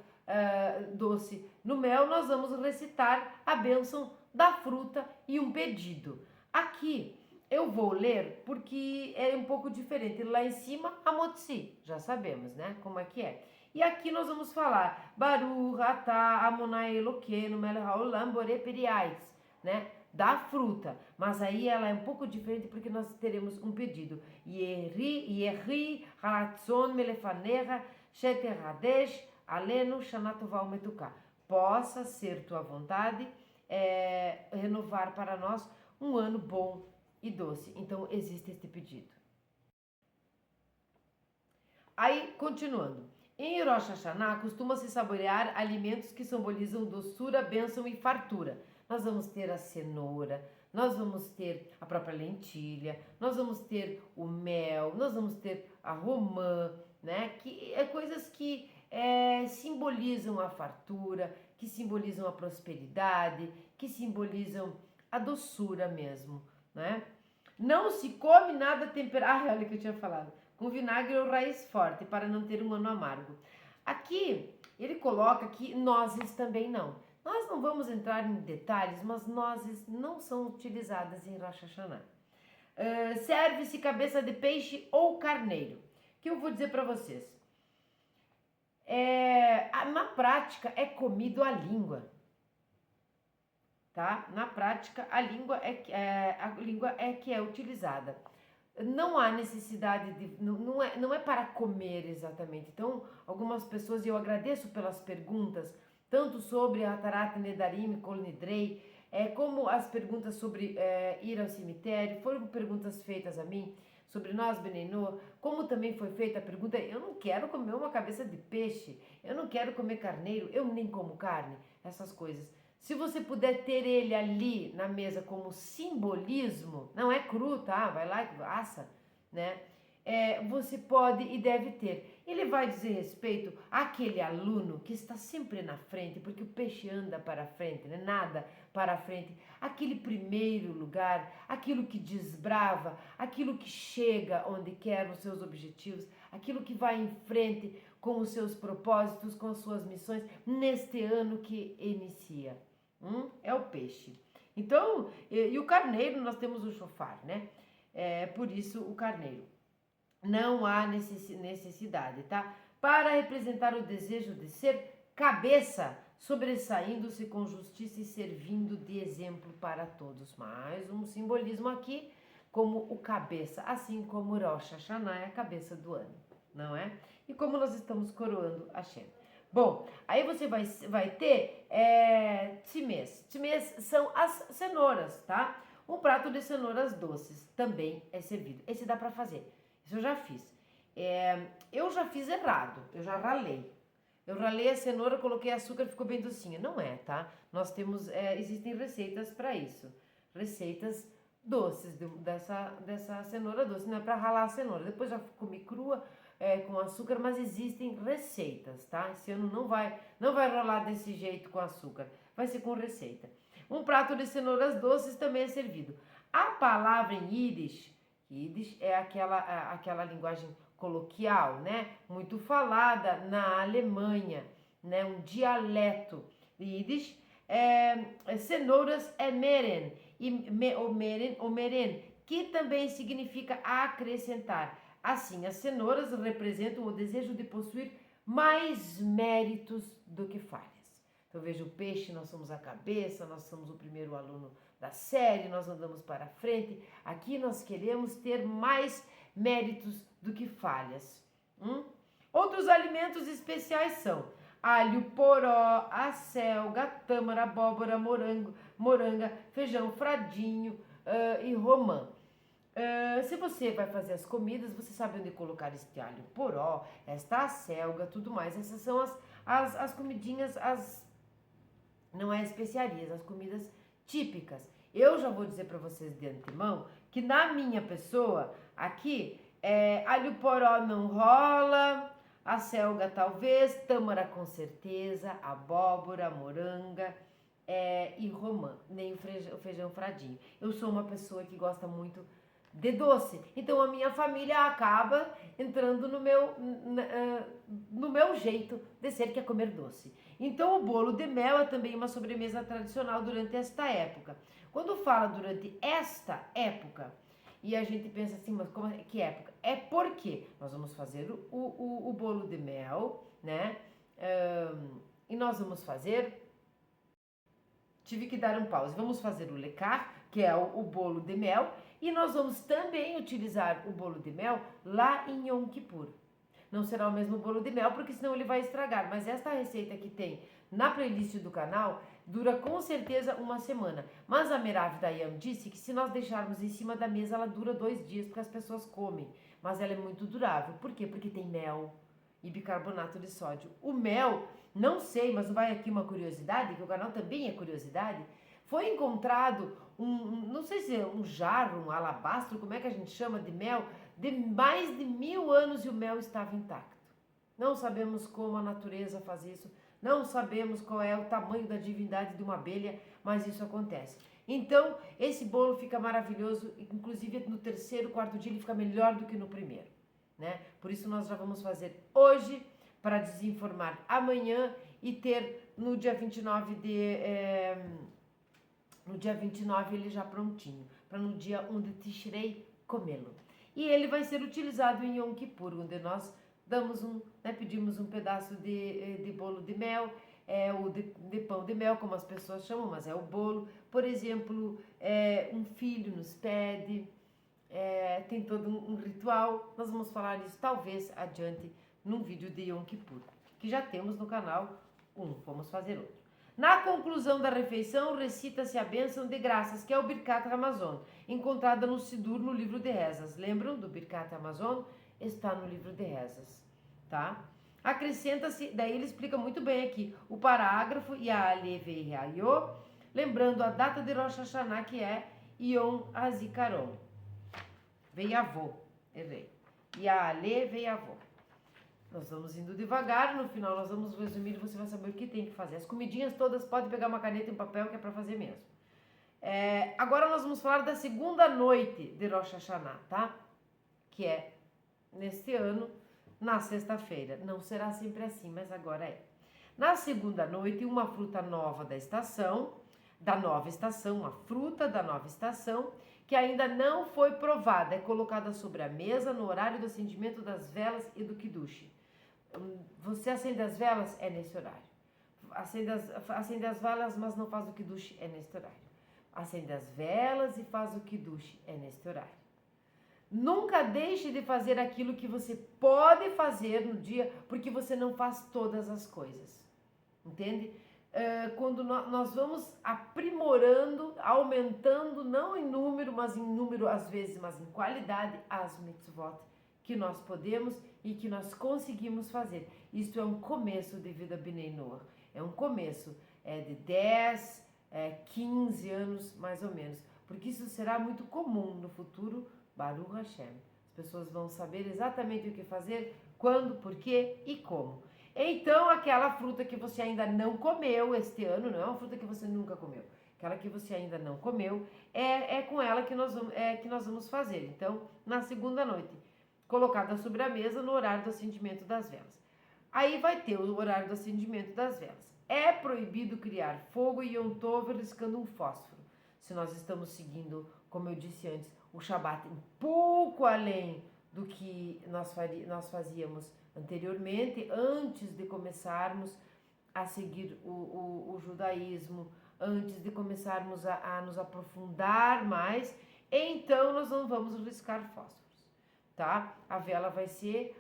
doce no mel, nós vamos recitar a bênção da fruta e um pedido. Aqui eu vou ler porque é um pouco diferente. Lá em cima, a Motzi, já sabemos, né, como é que é. E aqui nós vamos falar Baruch atah Adonai Elokeinu melech haolam borei peri-ais, né, da fruta. Mas aí ela é um pouco diferente porque nós teremos um pedido. Yehi haratzon melefanecha sheterhadesh alenu shana tová umetuká. Possa ser tua vontade renovar para nós um ano bom e doce. Então existe este pedido. Aí, continuando. Em Rosh Hashanah, costuma-se saborear alimentos que simbolizam doçura, bênção e fartura. Nós vamos ter a cenoura, nós vamos ter a própria lentilha, nós vamos ter o mel, nós vamos ter a romã, né? Que é coisas que simbolizam a fartura, que simbolizam a prosperidade, que simbolizam a doçura mesmo, né? Não se come nada temperado, olha o que eu tinha falado, com vinagre ou raiz forte, para não ter um ano amargo. Aqui, ele coloca que nozes também não. Nós não vamos entrar em detalhes, mas nozes não são utilizadas em Rosh Hashanah. Serve-se cabeça de peixe ou carneiro. O que eu vou dizer para vocês? Na prática, é comido a língua. Tá? Na prática, a língua é que é utilizada. Não há necessidade de... Não é para comer exatamente. Então, algumas pessoas, e eu agradeço pelas perguntas, tanto sobre Hatarat Nedarim, Kol Nidrei, como as perguntas sobre ir ao cemitério, foram perguntas feitas a mim, sobre nós, Bnei Noach, como também foi feita a pergunta, eu não quero comer uma cabeça de peixe, eu não quero comer carneiro, eu nem como carne, essas coisas. Se você puder ter ele ali na mesa como simbolismo, não é cru, tá? Vai lá e assa, né? você pode e deve ter. Ele vai dizer respeito àquele aluno que está sempre na frente, porque o peixe anda para frente, né? Nada para frente. Aquele primeiro lugar, aquilo que desbrava, aquilo que chega onde quer nos seus objetivos, aquilo que vai em frente com os seus propósitos, com as suas missões, neste ano que inicia. É o peixe. Então, e o carneiro, nós temos o chofar, né? Por isso o carneiro. Não há necessidade, tá? Para representar o desejo de ser cabeça, sobressaindo-se com justiça e servindo de exemplo para todos. Mais um simbolismo aqui, como o cabeça, assim como Rosh Hashanah é a cabeça do ano, não é? E como nós estamos coroando Hashem. Bom, aí você vai ter timês. Timês são as cenouras, tá? Um prato de cenouras doces também é servido. Esse dá para fazer. Isso eu já fiz. Eu já fiz errado, eu já ralei. Eu ralei a cenoura, coloquei açúcar, ficou bem docinha. Não é, tá? Nós temos, existem receitas para isso. Receitas doces dessa cenoura doce. Não é para ralar a cenoura. Depois já comi crua com açúcar, mas existem receitas, tá? Esse ano não vai rolar desse jeito com açúcar. Vai ser com receita. Um prato de cenouras doces também é servido. A palavra em Yiddish é aquela linguagem coloquial, né? Muito falada na Alemanha, né? Um dialeto. Yiddish cenouras é meren, ou meren, que também significa acrescentar. Assim, as cenouras representam o desejo de possuir mais méritos do que falhas. Então veja, o peixe, nós somos a cabeça, nós somos o primeiro aluno da série, nós andamos para frente. Aqui nós queremos ter mais méritos do que falhas. Outros alimentos especiais são alho poró, acelga, tâmara, abóbora, moranga, feijão fradinho e romã. Se você vai fazer as comidas, você sabe onde colocar este alho poró, esta acelga, tudo mais. Essas são as comidinhas, não é especiarias, as comidas típicas. Eu já vou dizer para vocês de antemão que na minha pessoa, aqui, alho poró não rola, acelga talvez, tâmara com certeza, abóbora, moranga e romã, nem o feijão fradinho. Eu sou uma pessoa que gosta muito de doce, então a minha família acaba entrando no meu jeito de ser, que é comer doce. Então o bolo de mel é também uma sobremesa tradicional durante esta época. Quando fala durante esta época, e a gente pensa assim, mas que época? É porque nós vamos fazer o bolo de mel, né? E nós vamos fazer... Tive que dar um pause. Vamos fazer o lecar, que é o bolo de mel, e nós vamos também utilizar o bolo de mel lá em Yom Kippur. Não será o mesmo bolo de mel, porque senão ele vai estragar. Mas esta receita que tem na playlist do canal dura com certeza uma semana. Mas a Merav Dayam disse que se nós deixarmos em cima da mesa, ela dura 2 dias, porque as pessoas comem. Mas ela é muito durável. Por quê? Porque tem mel e bicarbonato de sódio. O mel, não sei, mas vai aqui uma curiosidade, que o canal também é curiosidade. Foi encontrado não sei se é um jarro, um alabastro, como é que a gente chama, de mel, de mais de 1000 anos, e o mel estava intacto. Não sabemos como a natureza faz isso, não sabemos qual é o tamanho da divindade de uma abelha, mas isso acontece. Então, esse bolo fica maravilhoso, inclusive no 3º, 4º dia ele fica melhor do que no primeiro, né? Por isso nós já vamos fazer hoje, para desinformar amanhã e ter no dia 29 ele já prontinho, para no dia 1 de Tishrei comê-lo. E ele vai ser utilizado em Yom Kippur, onde nós pedimos um pedaço de bolo de mel, ou de pão de mel, como as pessoas chamam, mas é o bolo. Por exemplo, um filho nos pede, tem todo um ritual. Nós vamos falar isso talvez adiante num vídeo de Yom Kippur, que já temos no canal 1, vamos fazer outro. Na conclusão da refeição, recita-se a bênção de graças, que é o Birkat Hamazon, encontrada no Sidur, no livro de rezas. Lembram do Birkat Hamazon? Está no livro de rezas, tá? Acrescenta-se, daí ele explica muito bem aqui, o parágrafo Ya'aleh ve'Ya'yo, lembrando a data de Rosh Hashanah, que é Yom HaZikaron. Ve'Yavo, errei. Ya'ale Veiavô. Nós vamos indo devagar, no final nós vamos resumir e você vai saber o que tem que fazer. As comidinhas todas, pode pegar uma caneta e um papel que é para fazer mesmo. Agora nós vamos falar da segunda noite de Rosh Hashanah, tá? Que é neste ano, na sexta-feira. Não será sempre assim, mas agora é. Na segunda noite, uma fruta nova da nova estação, uma fruta da nova estação, que ainda não foi provada, é colocada sobre a mesa no horário do acendimento das velas e do Kiddush. Você acende as velas? É nesse horário. Acende as velas, mas não faz o Kiddush? É nesse horário. Acende as velas e faz o Kiddush? É nesse horário. Nunca deixe de fazer aquilo que você pode fazer no dia, porque você não faz todas as coisas. Entende? Quando nós vamos aprimorando, aumentando, não em número, mas em número às vezes, mas em qualidade, as mitzvot que nós podemos e que nós conseguimos fazer. Isso é um começo de vida Bnei Noach. É um começo de 10, 15 anos mais ou menos, porque isso será muito comum no futuro, Baruch Hashem. As pessoas vão saber exatamente o que fazer, quando, por quê e como. Então, aquela fruta que você ainda não comeu este ano, não é uma fruta que você nunca comeu, aquela que você ainda não comeu, é com ela que nós vamos fazer. Então, na segunda noite, colocada sobre a mesa no horário do acendimento das velas. Aí vai ter o horário do acendimento das velas. É proibido criar fogo e Yom Tov riscando um fósforo. Se nós estamos seguindo, como eu disse antes, o Shabat um pouco além do que nós fazíamos anteriormente, antes de começarmos a seguir o judaísmo, antes de começarmos a nos aprofundar mais, então nós não vamos riscar fósforos, tá? A vela vai ser,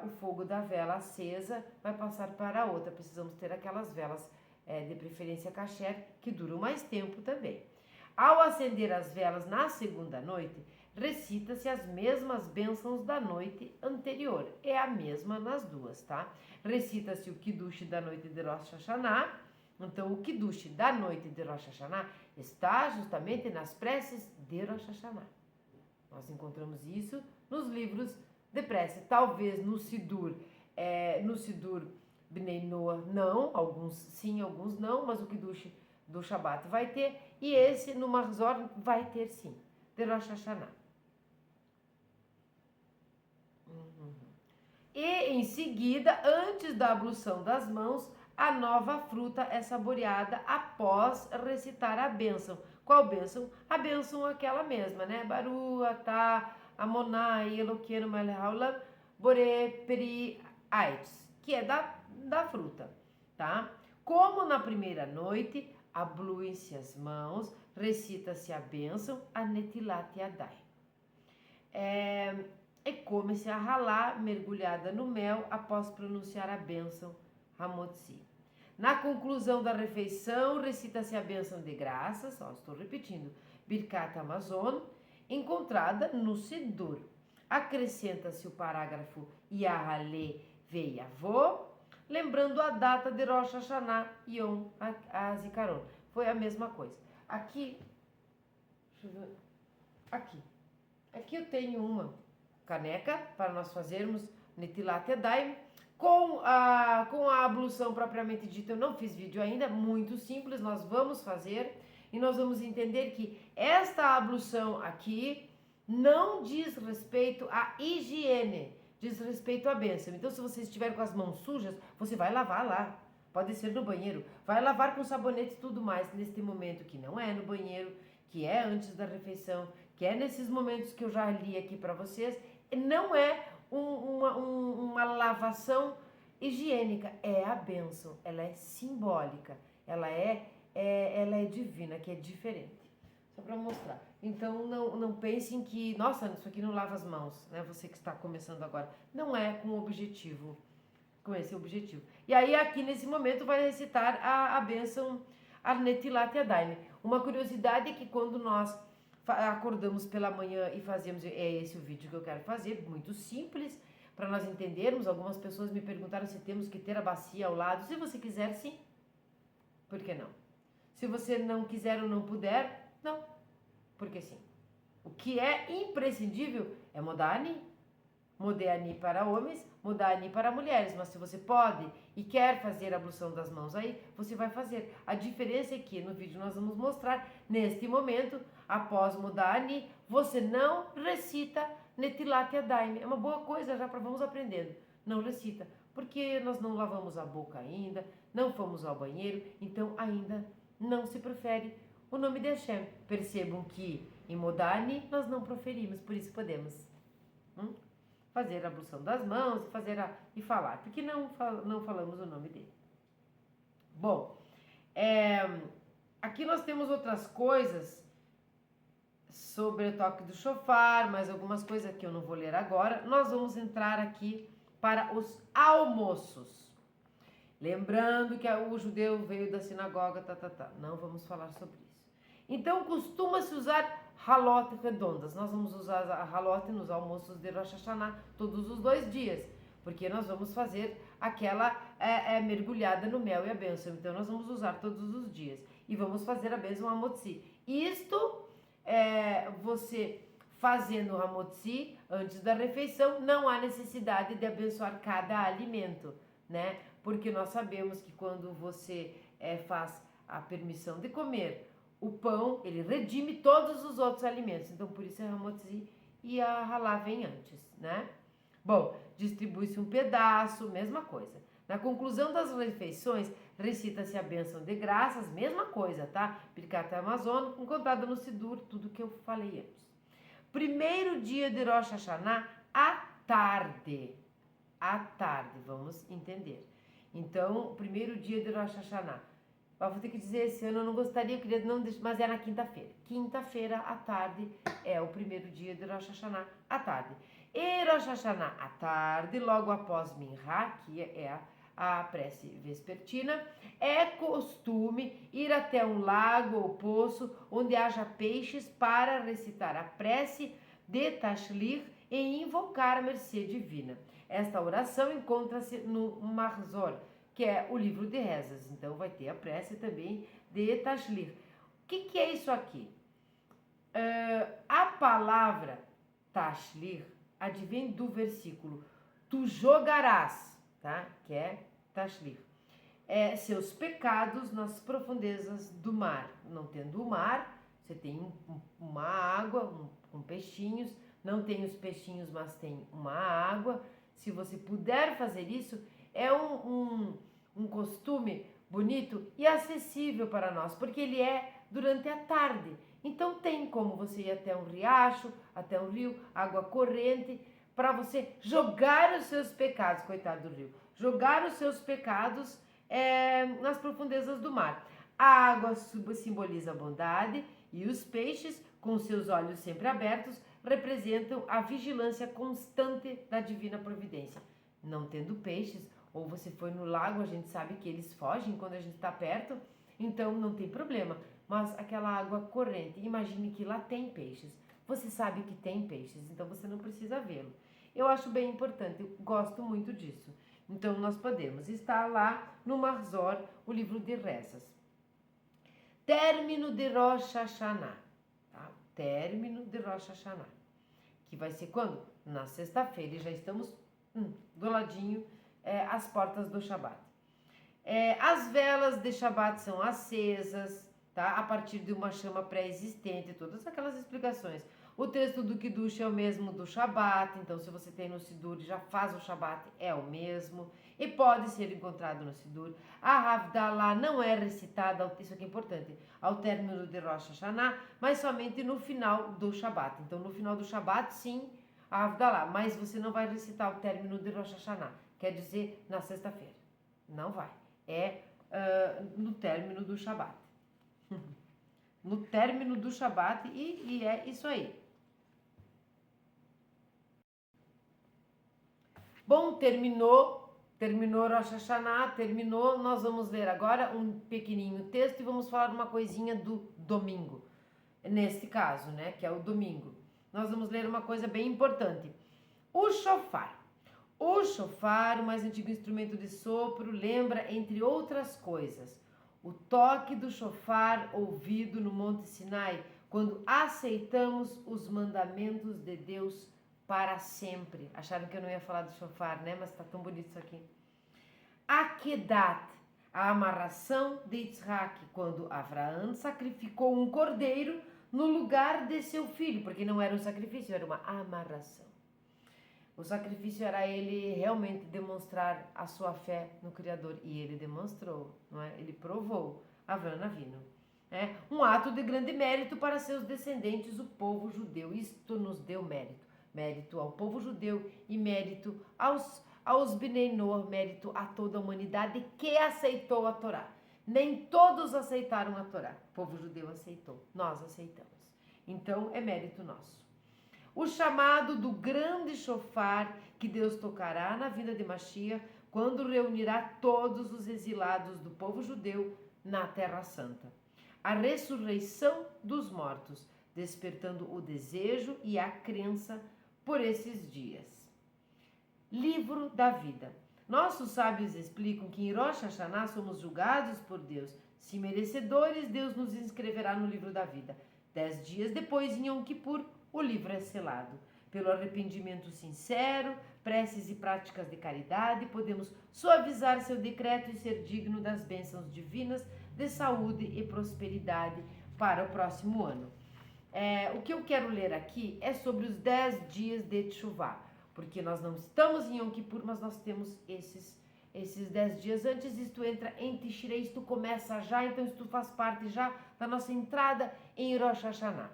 o fogo da vela acesa vai passar para a outra, precisamos ter aquelas velas de preferência kasher, que duram mais tempo também. Ao acender as velas na segunda noite, recita-se as mesmas bênçãos da noite anterior. É a mesma nas duas, tá? Recita-se o Kiddush da noite de Rosh Hashanah. Então, o Kiddush da noite de Rosh Hashanah está justamente nas preces de Rosh Hashanah. Nós encontramos isso nos livros de prece. Talvez no Sidur Bnei Noach não, alguns sim, alguns não, mas o Kiddush do Shabat vai ter, e esse no Mahzor vai ter sim, de Rosh Hashanah. E em seguida, antes da ablução das mãos, a nova fruta é saboreada após recitar a bênção. Qual bênção? A bênção aquela mesma, né? Baru, Atah, Amonai, Eloqueno, Melech Haolam, Boré, Peri, Aitz, que é da fruta, tá? Como na primeira noite, abluem-se as mãos, recita-se a bênção, a Netilat Yadai. E come-se a ralá mergulhada no mel após pronunciar a bênção Hamotzi. Na conclusão da refeição, recita-se a bênção de graças, estou repetindo, Birkat Hamazon, encontrada no Sidur. Acrescenta-se o parágrafo Ya'ale Veiavô, lembrando a data de Rosh Hashanah Yom HaZikaron. Foi a mesma coisa. Aqui eu tenho uma caneca para nós fazermos Netilat Yadayim. Com a ablução propriamente dita, eu não fiz vídeo ainda, muito simples, nós vamos fazer e nós vamos entender que esta ablução aqui não diz respeito à higiene, diz respeito à bênção. Então, se você estiver com as mãos sujas, você vai lavar lá, pode ser no banheiro, vai lavar com sabonete e tudo mais, neste momento que não é no banheiro, que é antes da refeição, que é nesses momentos que eu já li aqui para vocês, não é uma lavação higiênica, é a bênção, ela é simbólica, ela é divina, que é diferente. Só para mostrar. Então não pensem que, nossa, isso aqui não lava as mãos, né? Você que está começando agora. Não é com esse objetivo. E aí aqui nesse momento vai recitar a bênção Netilat Yadayim. Uma curiosidade é que quando nós acordamos pela manhã e fazemos, é esse o vídeo que eu quero fazer, muito simples, para nós entendermos. Algumas pessoas me perguntaram se temos que ter a bacia ao lado. Se você quiser, sim. Por que não? Se você não quiser ou não puder, não. Porque sim. O que é imprescindível é Modani. Modéani para homens, Modani para mulheres. Mas se você pode e quer fazer a ablução das mãos aí, você vai fazer. A diferença é que no vídeo nós vamos mostrar, neste momento, após Modani, você não recita Netilat Yadayim. É uma boa coisa já para vamos aprendendo. Não recita, porque nós não lavamos a boca ainda, não fomos ao banheiro, então ainda não se profere o nome de Hashem. Percebam que em Modani nós não proferimos, por isso podemos fazer a ablução das mãos e falar, porque não falamos o nome dele. Bom, aqui nós temos outras coisas sobre o toque do shofar, mais algumas coisas que eu não vou ler agora. Nós vamos entrar aqui para os almoços. Lembrando que o judeu veio da sinagoga, não vamos falar sobre isso. Então, costuma-se usar halot redondas. Nós vamos usar a halot nos almoços de Rosh Hashanah todos os 2 dias, porque nós vamos fazer aquela mergulhada no mel e a bênção. Então, nós vamos usar todos os dias e vamos fazer a bênção Hamotzi. Isto, você fazendo o Hamotzi antes da refeição, não há necessidade de abençoar cada alimento, né? Porque nós sabemos que quando você faz a permissão de comer o pão, ele redime todos os outros alimentos. Então, por isso a Hamotzi e a Halá vem antes, né? Bom, distribui-se um pedaço, mesma coisa. Na conclusão das refeições, recita-se a bênção de graças, mesma coisa, tá? Birkat Hamazon, encontrada no Sidur, tudo que eu falei antes. Primeiro dia de Rosh Hashanah, à tarde. À tarde, vamos entender. Então, primeiro dia de Rosh Hashanah. Vou ter que dizer, esse ano eu não gostaria, eu queria não deixar, mas é na quinta-feira. Quinta-feira à tarde é o primeiro dia de Rosh Hashanah à tarde. E Rosh Hashanah à tarde, logo após Minha, que é a prece vespertina, é costume ir até um lago ou poço onde haja peixes para recitar a prece de Tashlich e invocar a mercê divina. Esta oração encontra-se no Mahzor, que é o livro de rezas. Então vai ter a prece também de Tashlich. O que é isso aqui? A palavra Tashlich advém do versículo tu jogarás, tá? Que é Tashlich. Seus pecados nas profundezas do mar. Não tendo o mar, você tem uma água com peixinhos. Não tem os peixinhos, mas tem uma água. Se você puder fazer isso, é um costume bonito e acessível para nós, porque ele é durante a tarde. Então tem como você ir até um riacho, até um rio, água corrente, para você jogar os seus pecados, coitado do rio, jogar os seus pecados nas profundezas do mar. A água simboliza a bondade e os peixes, com seus olhos sempre abertos, representam a vigilância constante da divina providência. Não tendo peixes, ou você foi no lago, a gente sabe que eles fogem quando a gente está perto, então não tem problema. Mas aquela água corrente, imagine que lá tem peixes. Você sabe que tem peixes, então você não precisa vê-lo. Eu acho bem importante, eu gosto muito disso. Então nós podemos estar lá no Mahzor, o livro de rezas. Término de Rosh Hashanah. Tá? Término de Rosh Hashanah. Que vai ser quando? Na sexta-feira, e já estamos do ladinho às portas do Shabat. As velas de Shabat são acesas, tá? A partir de uma chama pré-existente, todas aquelas explicações. O texto do Kiddush é o mesmo do Shabat, então se você tem no Sidur e já faz o Shabat, é o mesmo. E pode ser encontrado no Sidur. A Havdalah não é recitada, isso aqui é importante, ao término de Rosh Hashanah, mas somente no final do Shabat. Então no final do Shabat, sim, a Havdalah, mas você não vai recitar o término de Rosh Hashanah, quer dizer, na sexta-feira. Não vai. No término do Shabat. No término do Shabat, e é isso aí. Bom, terminou Rosh Hashanah, terminou. Nós vamos ler agora um pequenininho texto e vamos falar uma coisinha do domingo. Neste caso, né, que é o domingo. Nós vamos ler uma coisa bem importante. O shofar. O shofar, o mais antigo instrumento de sopro, lembra, entre outras coisas, o toque do shofar ouvido no Monte Sinai, quando aceitamos os mandamentos de Deus para sempre. Acharam que eu não ia falar do shofar, né? Mas tá tão bonito isso aqui. Akedat, a amarração de Yitzhak, quando Abraão sacrificou um cordeiro no lugar de seu filho, porque não era um sacrifício, era uma amarração. O sacrifício era ele realmente demonstrar a sua fé no Criador, e ele demonstrou, não é? Ele provou, Avraham Avinu. É um ato de grande mérito para seus descendentes, o povo judeu. Isto nos deu mérito. Mérito ao povo judeu e mérito aos Bnei Noach, mérito a toda a humanidade que aceitou a Torá. Nem todos aceitaram a Torá. O povo judeu aceitou, nós aceitamos. Então é mérito nosso. O chamado do grande shofar que Deus tocará na vinda de Mashiach, quando reunirá todos os exilados do povo judeu na Terra Santa. A ressurreição dos mortos, despertando o desejo e a crença por esses dias. Livro da vida. Nossos sábios explicam que em Rosh Hashanah somos julgados por Deus. Se merecedores, Deus nos inscreverá no livro da vida. 10 dias depois, em Yom Kippur, o livro é selado. Pelo arrependimento sincero, preces e práticas de caridade, podemos suavizar seu decreto e ser digno das bênçãos divinas de saúde e prosperidade para o próximo ano. O que eu quero ler aqui é sobre os 10 dias de Teshuvah, porque nós não estamos em Yom Kippur, mas nós temos esses 10 dias antes. Isto entra em Tishrei, isto começa já, então isto faz parte já da nossa entrada em Rosh Hashanah.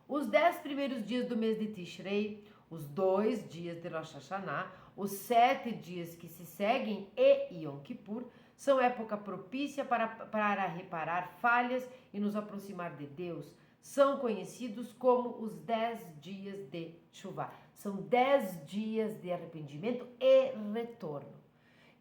Os 10 primeiros dias do mês de Tishrei, os 2 dias de Rosh Hashanah, os 7 dias que se seguem e Yom Kippur, são época propícia para reparar falhas e nos aproximar de Deus. São conhecidos como os 10 dias de Teshuvah. São 10 dias de arrependimento e retorno.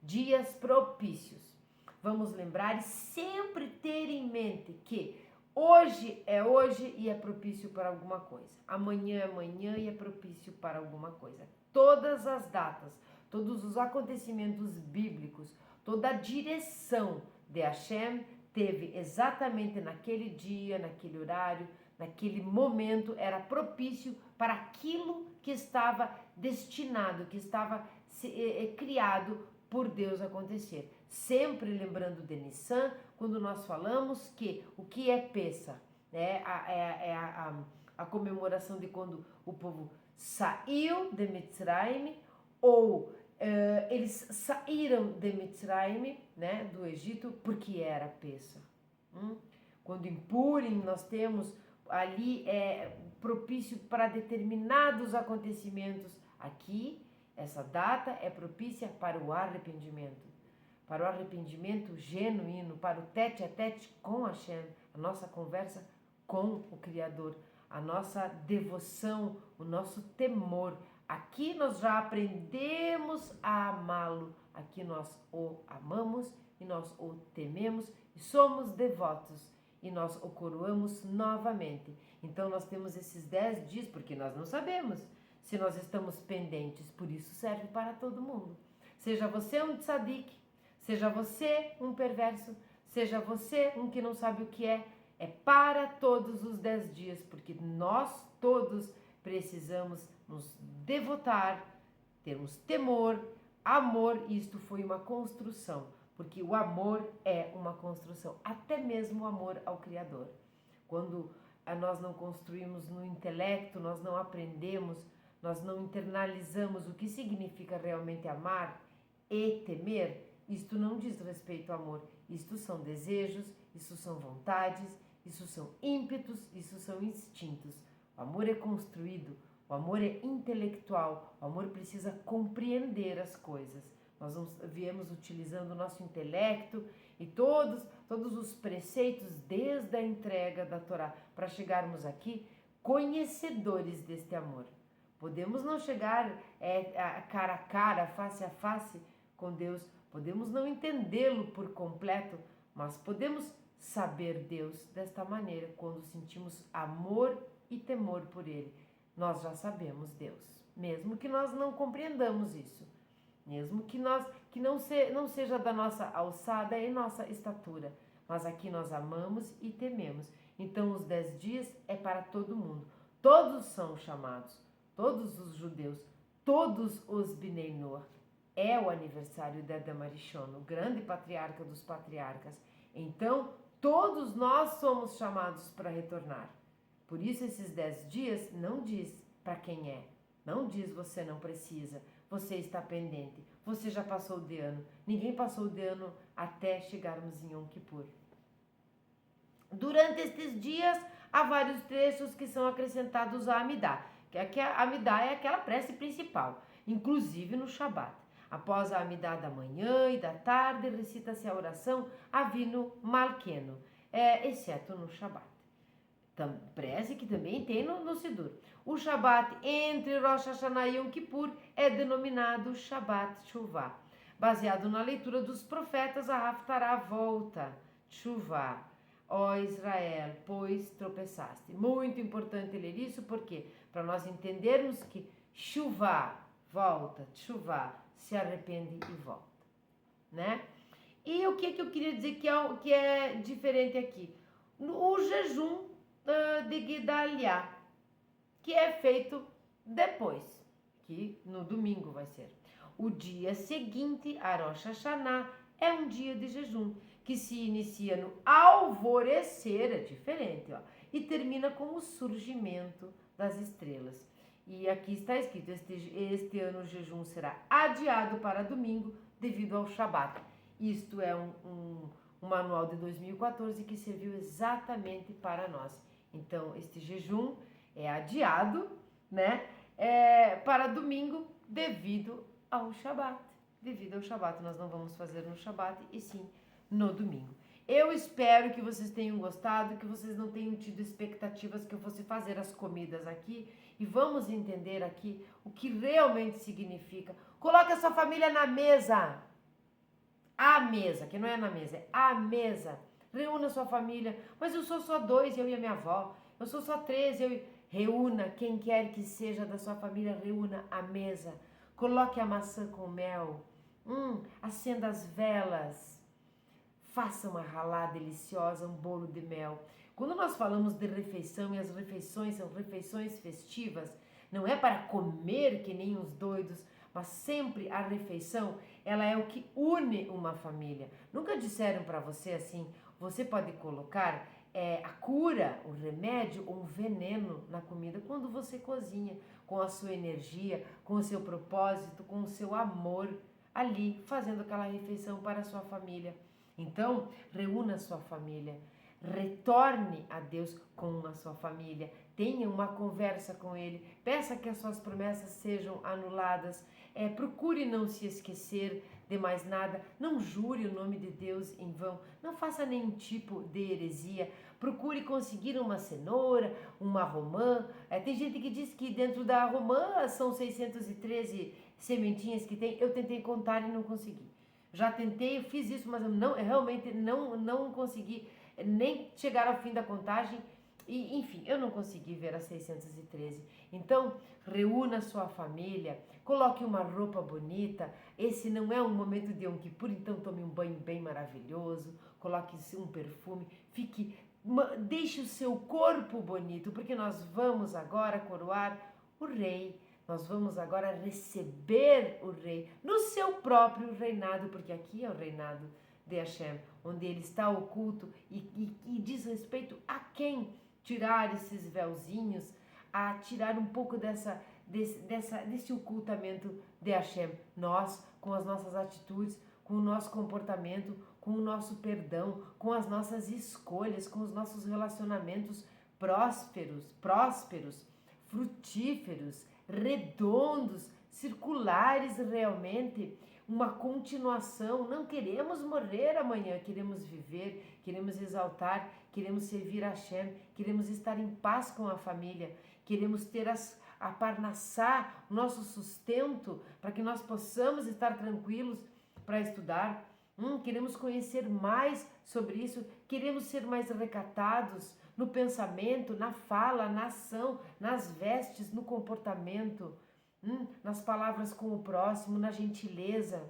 Dias propícios. Vamos lembrar e sempre ter em mente que hoje é hoje e é propício para alguma coisa. Amanhã é amanhã e é propício para alguma coisa. Todas as datas, todos os acontecimentos bíblicos, toda a direção de Hashem teve exatamente naquele dia, naquele horário, naquele momento, era propício para aquilo que estava destinado, que estava criado por Deus acontecer. Sempre lembrando de Nissan, quando nós falamos que o que é Pessah, né? A comemoração de quando o povo saiu de Mitzrayim, ou eles saíram de Mitzrayim, né, do Egito, porque era Pessah. Quando em Purim nós temos ali propício para determinados acontecimentos. Aqui, essa data é propícia para o arrependimento genuíno, para o tete a tete com Hashem, a nossa conversa com o Criador, a nossa devoção, o nosso temor. Aqui nós já aprendemos a amá-lo, aqui nós o amamos e nós o tememos e somos devotos e nós o coroamos novamente. Então nós temos esses 10 dias, porque nós não sabemos se nós estamos pendentes, por isso serve para todo mundo. Seja você um tzadik, seja você um perverso, seja você um que não sabe o que é para todos os 10 dias, porque nós todos precisamos nos devotar, termos temor, amor, e isto foi uma construção, porque o amor é uma construção, até mesmo o amor ao Criador. Quando nós não construímos no intelecto, nós não aprendemos, nós não internalizamos o que significa realmente amar e temer, isto não diz respeito ao amor, isto são desejos, isso são vontades, isso são ímpetos, isso são instintos. O amor é construído, o amor é intelectual, o amor precisa compreender as coisas. Nós viemos utilizando o nosso intelecto e todos os preceitos desde a entrega da Torá para chegarmos aqui conhecedores deste amor. Podemos não chegar cara a cara, face a face com Deus, podemos não entendê-lo por completo, mas podemos saber Deus desta maneira, quando sentimos amor e temor por Ele. Nós já sabemos Deus, mesmo que nós não compreendamos isso, mesmo que não seja da nossa alçada e nossa estatura, mas aqui nós amamos e tememos. Então os 10 dias é para todo mundo, todos são chamados, todos os judeus, todos os Bnei Noach. É o aniversário de Adam Arishon, o grande patriarca dos patriarcas. Então, todos nós somos chamados para retornar. Por isso, esses 10 dias não diz para quem é. Não diz você não precisa, você está pendente, você já passou de ano. Ninguém passou de ano até chegarmos em Yom Kippur. Durante estes dias, há vários trechos que são acrescentados à Amidá, que a Amidá é aquela prece principal, inclusive no Shabat. Após a Amidá da manhã e da tarde, recita-se a oração Avinu Malkenu, exceto no Shabat. Prece que também tem no Sidur. O Shabat entre Rosh Hashanah e Yom Kippur é denominado Shabat Tshuvah. Baseado na leitura dos profetas, a Haftarah volta. Tshuvah, ó Israel, pois tropeçaste. Muito importante ler isso, porque para nós entendermos que Tshuvah, volta, Tshuvah, se arrepende e volta, né? E o que eu queria dizer que é diferente aqui? O jejum de Gedaliah, que é feito depois, que no domingo vai ser. O dia seguinte, a Rosh Hashanah, é um dia de jejum, que se inicia no alvorecer, é diferente, ó, e termina com o surgimento das estrelas. E aqui está escrito, este ano o jejum será adiado para domingo devido ao Shabat. Isto é um manual de 2014 que serviu exatamente para nós. Então, este jejum é adiado, né, para domingo devido ao Shabat. Devido ao Shabat, nós não vamos fazer no Shabat e sim no domingo. Eu espero que vocês tenham gostado, que vocês não tenham tido expectativas que eu fosse fazer as comidas aqui e vamos entender aqui o que realmente significa. Coloque a sua família na mesa. A mesa, que não é na mesa, é a mesa. Reúna sua família. Mas eu sou só 2, eu e a minha avó. Eu sou só 3, eu e... Reúna quem quer que seja da sua família, reúna a mesa. Coloque a maçã com mel. Acenda as velas. Faça uma ralá deliciosa, um bolo de mel. Quando nós falamos de refeição, e as refeições são refeições festivas, não é para comer que nem os doidos, mas sempre a refeição, ela é o que une uma família. Nunca disseram para você assim, você pode colocar a cura, o remédio ou um veneno na comida quando você cozinha, com a sua energia, com o seu propósito, com o seu amor, ali, fazendo aquela refeição para a sua família. Então, reúna a sua família, retorne a Deus com a sua família, tenha uma conversa com Ele, peça que as suas promessas sejam anuladas, procure não se esquecer de mais nada, não jure o nome de Deus em vão, não faça nenhum tipo de heresia, procure conseguir uma cenoura, uma romã. Tem gente que diz que dentro da romã são 613 sementinhas que tem, eu tentei contar e não consegui. Já tentei, eu fiz isso, mas eu realmente não consegui nem chegar ao fim da contagem. E, enfim, eu não consegui ver as 613. Então, reúna sua família, coloque uma roupa bonita. Esse não é um momento de Yom Kippur, então tome um banho bem maravilhoso, coloque um perfume, deixe o seu corpo bonito, porque nós vamos agora coroar o rei. Nós vamos agora receber o rei no seu próprio reinado, porque aqui é o reinado de Hashem, onde ele está oculto e diz respeito a quem tirar esses véuzinhos, a tirar um pouco desse ocultamento de Hashem. Nós, com as nossas atitudes, com o nosso comportamento, com o nosso perdão, com as nossas escolhas, com os nossos relacionamentos prósperos, frutíferos, redondos, circulares realmente, uma continuação. Não queremos morrer amanhã, queremos viver, queremos exaltar, queremos servir a Hashem, queremos estar em paz com a família, queremos ter a parnassá, o nosso sustento, para que nós possamos estar tranquilos para estudar. Queremos conhecer mais sobre isso, queremos ser mais recatados no pensamento, na fala, na ação, nas vestes, no comportamento, nas palavras com o próximo, na gentileza.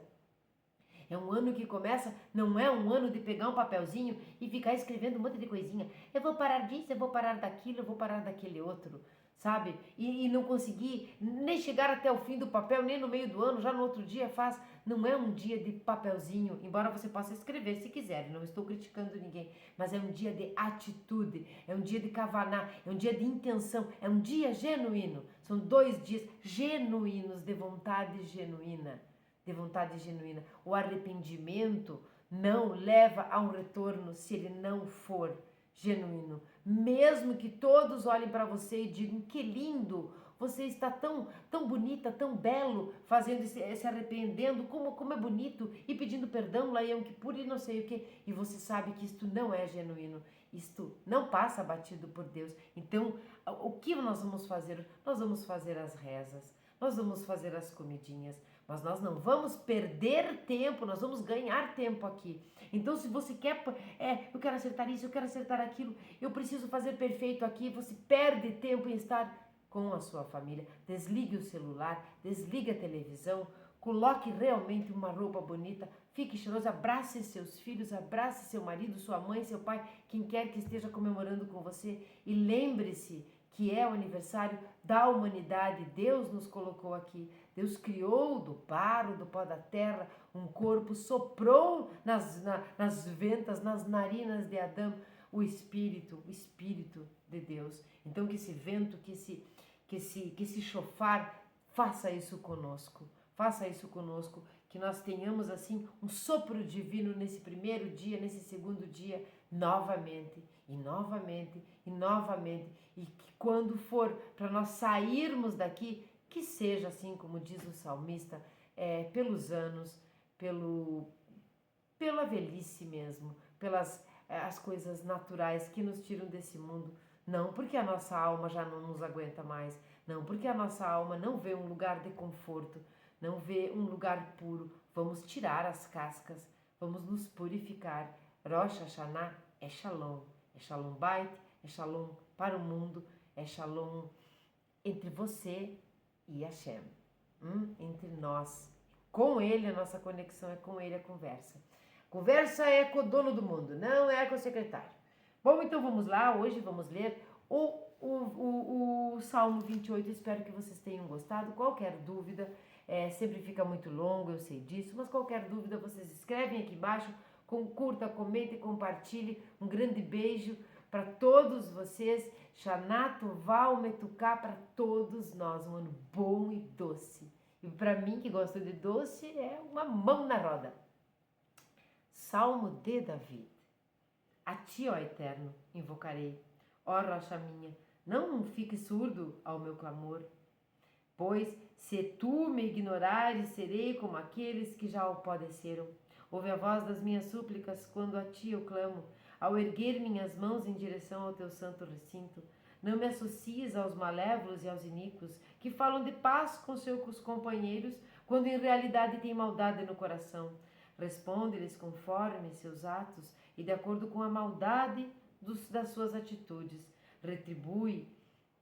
É um ano que começa, não é um ano de pegar um papelzinho e ficar escrevendo um monte de coisinha. Eu vou parar disso, eu vou parar daquilo, eu vou parar daquele outro. sabe? E não conseguir nem chegar até o fim do papel, nem no meio do ano, já no outro dia faz. Não é um dia de papelzinho, embora você possa escrever se quiser, não estou criticando ninguém, mas é um dia de atitude, é um dia de kavaná, é um dia de intenção, é um dia genuíno. São 2 dias genuínos de vontade genuína, de vontade genuína. O arrependimento não leva a um retorno se ele não for genuíno. Mesmo que todos olhem para você e digam que lindo, você está tão bonita, tão belo, fazendo se arrependendo, como é bonito, e pedindo perdão lá em Yom Kippur e não sei o que, e você sabe que isto não é genuíno, isto não passa batido por Deus. Então, o que nós vamos fazer? Nós vamos fazer as rezas, nós vamos fazer as comidinhas, mas nós não vamos perder tempo, nós vamos ganhar tempo aqui. Então, se você quer, eu quero acertar isso, eu quero acertar aquilo, eu preciso fazer perfeito aqui, você perde tempo em estar com a sua família. Desligue o celular, desligue a televisão, coloque realmente uma roupa bonita, fique cheiroso, abrace seus filhos, abrace seu marido, sua mãe, seu pai, quem quer que esteja comemorando com você, e lembre-se que é o aniversário da humanidade. Deus nos colocou aqui, Deus criou do barro, do pó da terra, um corpo, soprou nas ventas, nas narinas de Adão, o Espírito de Deus. Então que esse vento, que esse chofar faça isso conosco, que nós tenhamos assim um sopro divino nesse primeiro dia, nesse segundo dia, novamente, e novamente, e novamente, e que quando for para nós sairmos daqui, que seja assim como diz o salmista, pelos anos, pela velhice mesmo, pelas as coisas naturais que nos tiram desse mundo, não porque a nossa alma já não nos aguenta mais, não porque a nossa alma não vê um lugar de conforto, não vê um lugar puro. Vamos tirar as cascas, vamos nos purificar. Rosh Hashanah é Shalom Bait, é Shalom para o mundo, é Shalom entre você e Hashem, entre nós. Com Ele a nossa conexão, é com Ele a conversa. Conversa é com o dono do mundo, não é com o secretário. Bom, então vamos lá, hoje vamos ler o Salmo 28, espero que vocês tenham gostado. Qualquer dúvida, sempre fica muito longo, eu sei disso, mas qualquer dúvida vocês escrevem aqui embaixo, curta, comente e compartilhe. Um grande beijo para todos vocês, Shana Tová Umetuká para todos nós, um ano bom e doce. E para mim que gosto de doce, é uma mão na roda. Salmo de Davi. A ti, ó Eterno, invocarei. Ó rocha minha, não fique surdo ao meu clamor, pois se tu me ignorares, serei como aqueles que já o padeceram. Ouve a voz das minhas súplicas quando a ti eu clamo, ao erguer minhas mãos em direção ao teu santo recinto. Não me associes aos malévolos e aos iníquos, que falam de paz com seus companheiros, quando em realidade têm maldade no coração. Responde-lhes conforme seus atos e de acordo com a maldade das suas atitudes. Retribui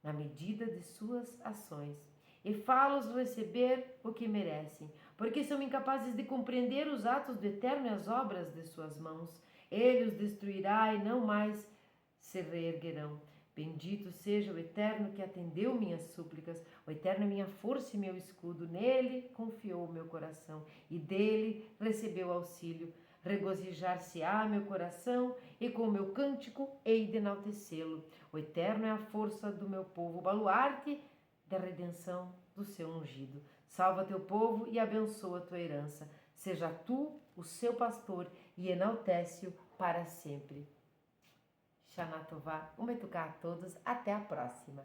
na medida de suas ações e fá-los receber o que merecem, porque são incapazes de compreender os atos do Eterno e as obras de suas mãos. Ele os destruirá e não mais se reerguerão. Bendito seja o Eterno que atendeu minhas súplicas. O Eterno é minha força e meu escudo. Nele confiou o meu coração e dele recebeu auxílio. Regozijar-se-á meu coração e com o meu cântico hei de enaltecê-lo. O Eterno é a força do meu povo, o baluarte da redenção do seu ungido. Salva teu povo e abençoa a tua herança. Seja tu o seu pastor e enaltece-o para sempre. Shana Tová, Umetuká a todos, até a próxima.